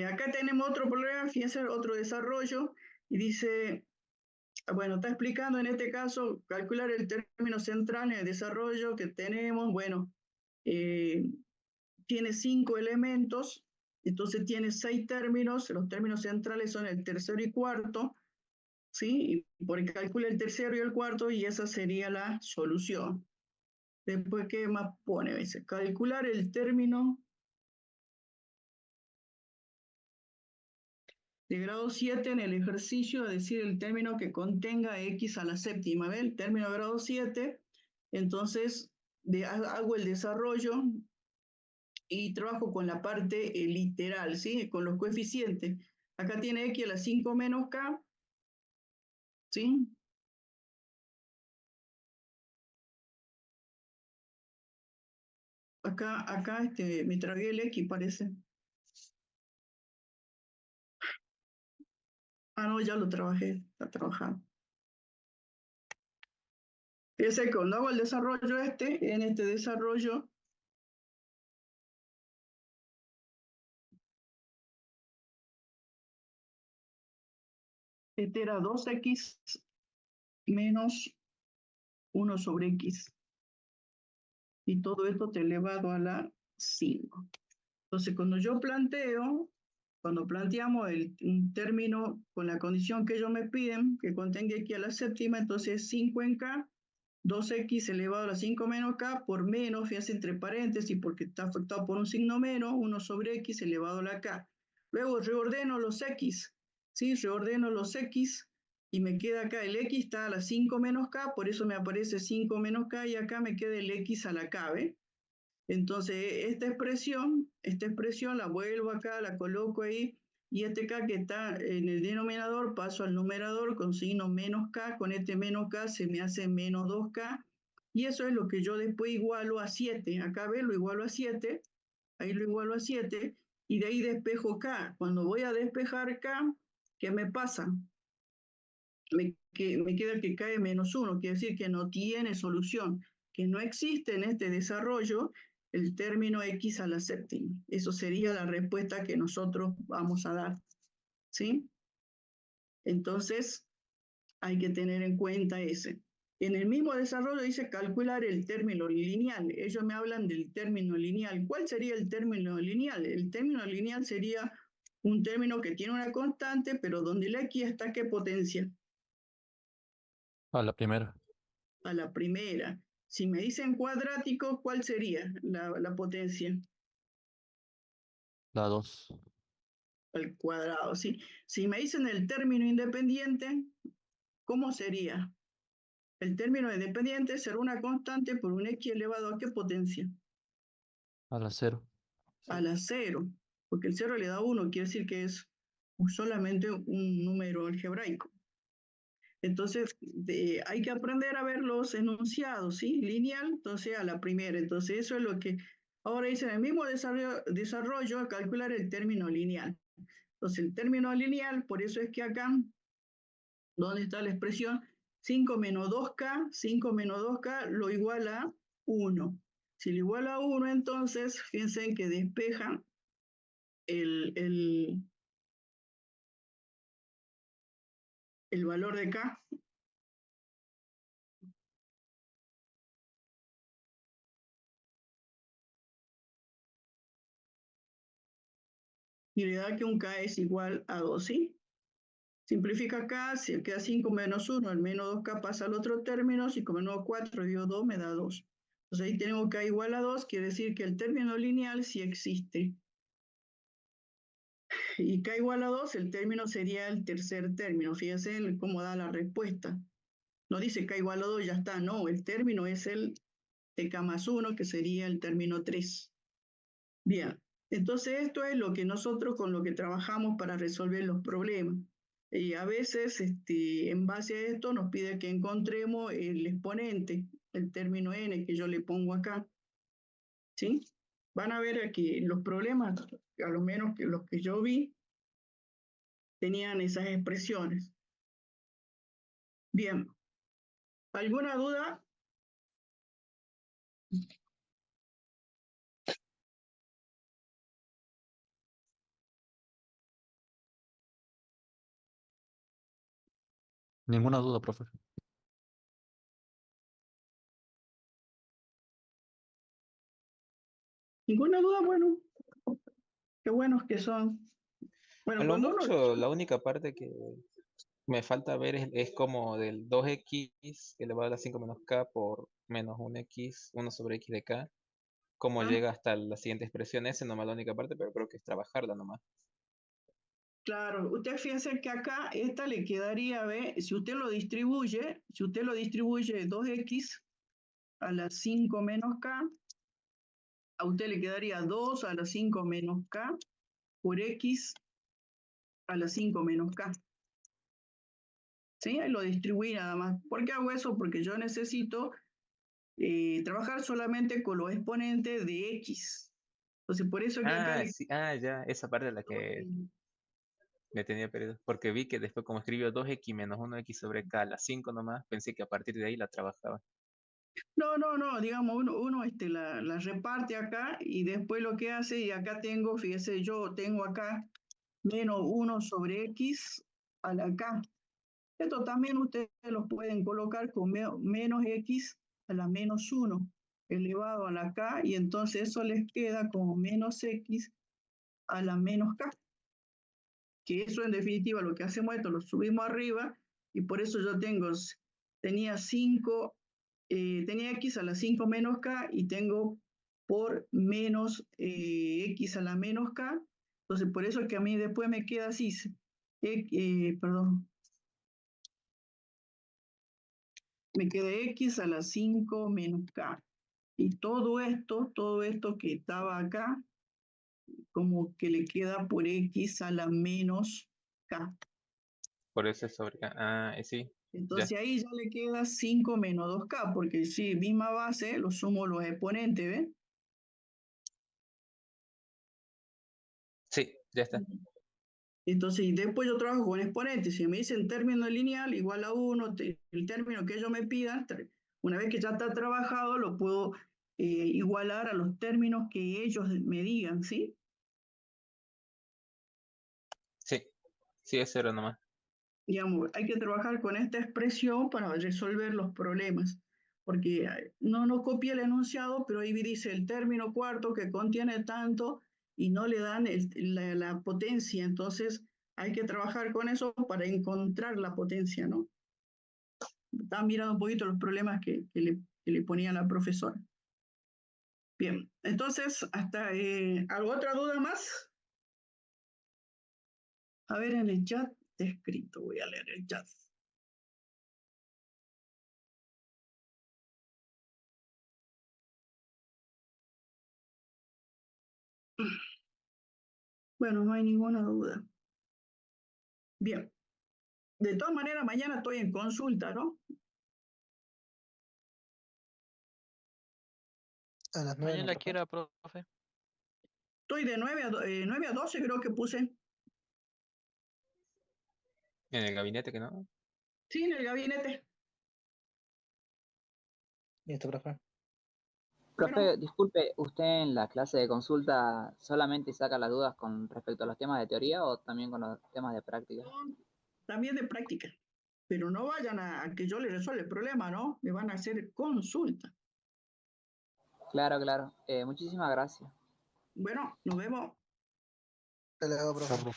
Speaker 2: acá tenemos otro problema, fíjense, otro desarrollo, y dice, bueno, está explicando en este caso, calcular el término central en el desarrollo que tenemos, bueno, tiene 5 elementos, entonces tiene 6 términos, los términos centrales son el tercero y cuarto, ¿sí? Y por el calcula el tercero y el cuarto, y esa sería la solución. Después, ¿qué más pone? Dice, calcular el término de grado 7 en el ejercicio, es decir, el término que contenga x a la séptima. ¿Ve? El término de grado 7, entonces hago el desarrollo y trabajo con la parte literal, ¿sí? Con los coeficientes. Acá tiene x a la 5 menos k, ¿sí? Acá me tragué el x, parece. Ah, no, ya lo trabajé, está trabajado. Fíjense que cuando hago el desarrollo en este desarrollo, este era 2x menos 1 sobre x. Y todo esto te elevado a la 5. Entonces, cuando planteamos un término con la condición que ellos me piden, que contenga x a la séptima, entonces 5 en k, 2x elevado a la 5 menos k por menos, fíjense entre paréntesis, porque está afectado por un signo menos, 1 sobre x elevado a la k. Luego reordeno los x, ¿sí? Reordeno los x y me queda acá el x está a la 5 menos k, por eso me aparece 5 menos k y acá me queda el x a la k, ¿ve? Entonces, esta expresión la vuelvo acá, la coloco ahí, y este k que está en el denominador paso al numerador con signo menos k, con este menos k se me hace menos 2k, y eso es lo que yo después igualo a 7. Acá ve, lo igualo a 7, ahí lo igualo a 7, y de ahí despejo k. Cuando voy a despejar k, ¿qué me pasa? Me queda que cae menos 1, quiere decir que no tiene solución, que no existe en este desarrollo el término x a la séptima. Eso sería la respuesta que nosotros vamos a dar, ¿sí? Entonces, hay que tener en cuenta ese. En el mismo desarrollo dice calcular el término lineal. Ellos me hablan del término lineal. ¿Cuál sería el término lineal? El término lineal sería un término que tiene una constante, pero donde la x está ¿a qué potencia?
Speaker 1: A la primera.
Speaker 2: A la primera. Si me dicen cuadrático, ¿cuál sería la potencia?
Speaker 1: La 2.
Speaker 2: Al cuadrado, ¿sí? Si me dicen el término independiente, ¿cómo sería? El término independiente será una constante por un x elevado ¿a qué potencia?
Speaker 1: A la 0.
Speaker 2: A la 0, porque el 0 le da 1, quiere decir que es solamente un número algebraico. Entonces, hay que aprender a ver los enunciados, ¿sí? Lineal, entonces a la primera. Entonces, eso es lo que ahora dice en el mismo desarrollo a calcular el término lineal. Entonces, el término lineal, por eso es que acá, ¿dónde está la expresión? 5 menos 2k lo iguala a 1. Si lo iguala a 1, entonces, fíjense que despeja el valor de k. Y le da que un k es igual a 2, ¿sí? Simplifica acá, si queda 5 menos 1, el menos 2k pasa al otro término, 5 menos 4 dio 2, me da 2. Entonces ahí tenemos k igual a 2, quiere decir que el término lineal sí existe. Y k igual a 2, el término sería el tercer término. Fíjense cómo da la respuesta. No dice k igual a 2, ya está, no, el término es el tk más 1, que sería el término 3. Bien, entonces esto es lo que nosotros con lo que trabajamos para resolver los problemas. Y a veces, en base a esto, nos pide que encontremos el exponente, el término n que yo le pongo acá. ¿Sí? Van a ver aquí los problemas, a lo menos que los que yo vi, tenían esas expresiones. Bien, ¿alguna duda?
Speaker 1: Ninguna duda, profe.
Speaker 2: ¿Ninguna duda? Bueno, qué buenos que son.
Speaker 9: A
Speaker 2: Bueno,
Speaker 9: lo
Speaker 2: cuando uno...
Speaker 9: mucho, la única parte que Me falta ver, es como del 2x elevado a la 5 menos k por menos 1x, 1 sobre x de k. Cómo
Speaker 2: Ah,
Speaker 9: llega hasta la siguiente expresión, esa nomás la única parte, pero creo que es trabajarla nomás.
Speaker 2: claro, usted fíjese que acá esta le quedaría, ¿ve? Si usted lo distribuye 2x a la 5 menos k, a usted le quedaría 2 a la 5 menos k por x a la 5 menos k. ¿Sí? Ahí lo distribuí nada más. ¿Por qué hago eso? Porque yo necesito trabajar solamente con los exponentes de x. Entonces, por eso que acá
Speaker 9: Ah,
Speaker 2: le...
Speaker 9: sí, ya, esa parte es la que me tenía perdido. Porque vi que después como escribió 2x menos 1x sobre k a la 5 nomás, pensé que a partir de ahí la trabajaba.
Speaker 2: No, digamos, uno la reparte acá y después lo que hace, y acá tengo, fíjese, yo tengo acá menos 1 sobre x a la k. Esto también ustedes lo pueden colocar con menos x a la menos 1 elevado a la k, y entonces eso les queda como menos x a la menos k. Que eso en definitiva lo que hacemos esto, lo subimos arriba, y por eso yo tenía tenía x a la 5 menos k, y tengo por menos x a la menos k. Entonces por eso es que a mí después me queda así, perdón, me queda x a la 5 menos k. Y todo esto que estaba acá, como que le queda por x a la menos k.
Speaker 9: Por eso es sobre k. Ah, sí, ya.
Speaker 2: Entonces ahí ya le queda 5 menos 2k, porque si misma base, lo sumo los exponentes, ¿ves?
Speaker 9: Sí, ya está.
Speaker 2: Entonces, y después yo trabajo con exponentes. Si me dicen término lineal igual a 1, el término que ellos me pidan, una vez que ya está trabajado, lo puedo igualar a los términos que ellos me digan, ¿sí?
Speaker 9: Sí, es cero nomás.
Speaker 2: Digamos, hay que trabajar con esta expresión para resolver los problemas, porque no nos copia el enunciado, pero ahí dice el término cuarto que contiene tanto y no le dan la potencia, entonces hay que trabajar con eso para encontrar la potencia, ¿no? Estaba mirando un poquito los problemas que le ponía la profesora. Bien, entonces, ¿alguna otra duda más? A ver en el chat, está escrito, voy a leer el chat. Bueno, no hay ninguna duda. Bien, de todas maneras, mañana estoy en consulta, ¿no?
Speaker 3: A las 9
Speaker 6: Mañana
Speaker 3: no,
Speaker 6: la
Speaker 3: profe.
Speaker 6: quiera, profe.
Speaker 2: Estoy de 9 a 12, creo que puse.
Speaker 9: En el gabinete que no.
Speaker 2: Sí, en el gabinete.
Speaker 3: Listo, profe.
Speaker 2: Bueno,
Speaker 7: Profe, disculpe, ¿usted en la clase de consulta solamente saca las dudas con respecto a los temas de teoría o también con los temas de práctica?
Speaker 2: también de práctica. Pero no vayan a que yo les resuelva el problema, ¿no? Me van a hacer consulta.
Speaker 7: Claro, claro. Muchísimas gracias.
Speaker 2: Bueno, nos vemos.
Speaker 3: Hasta luego, profe.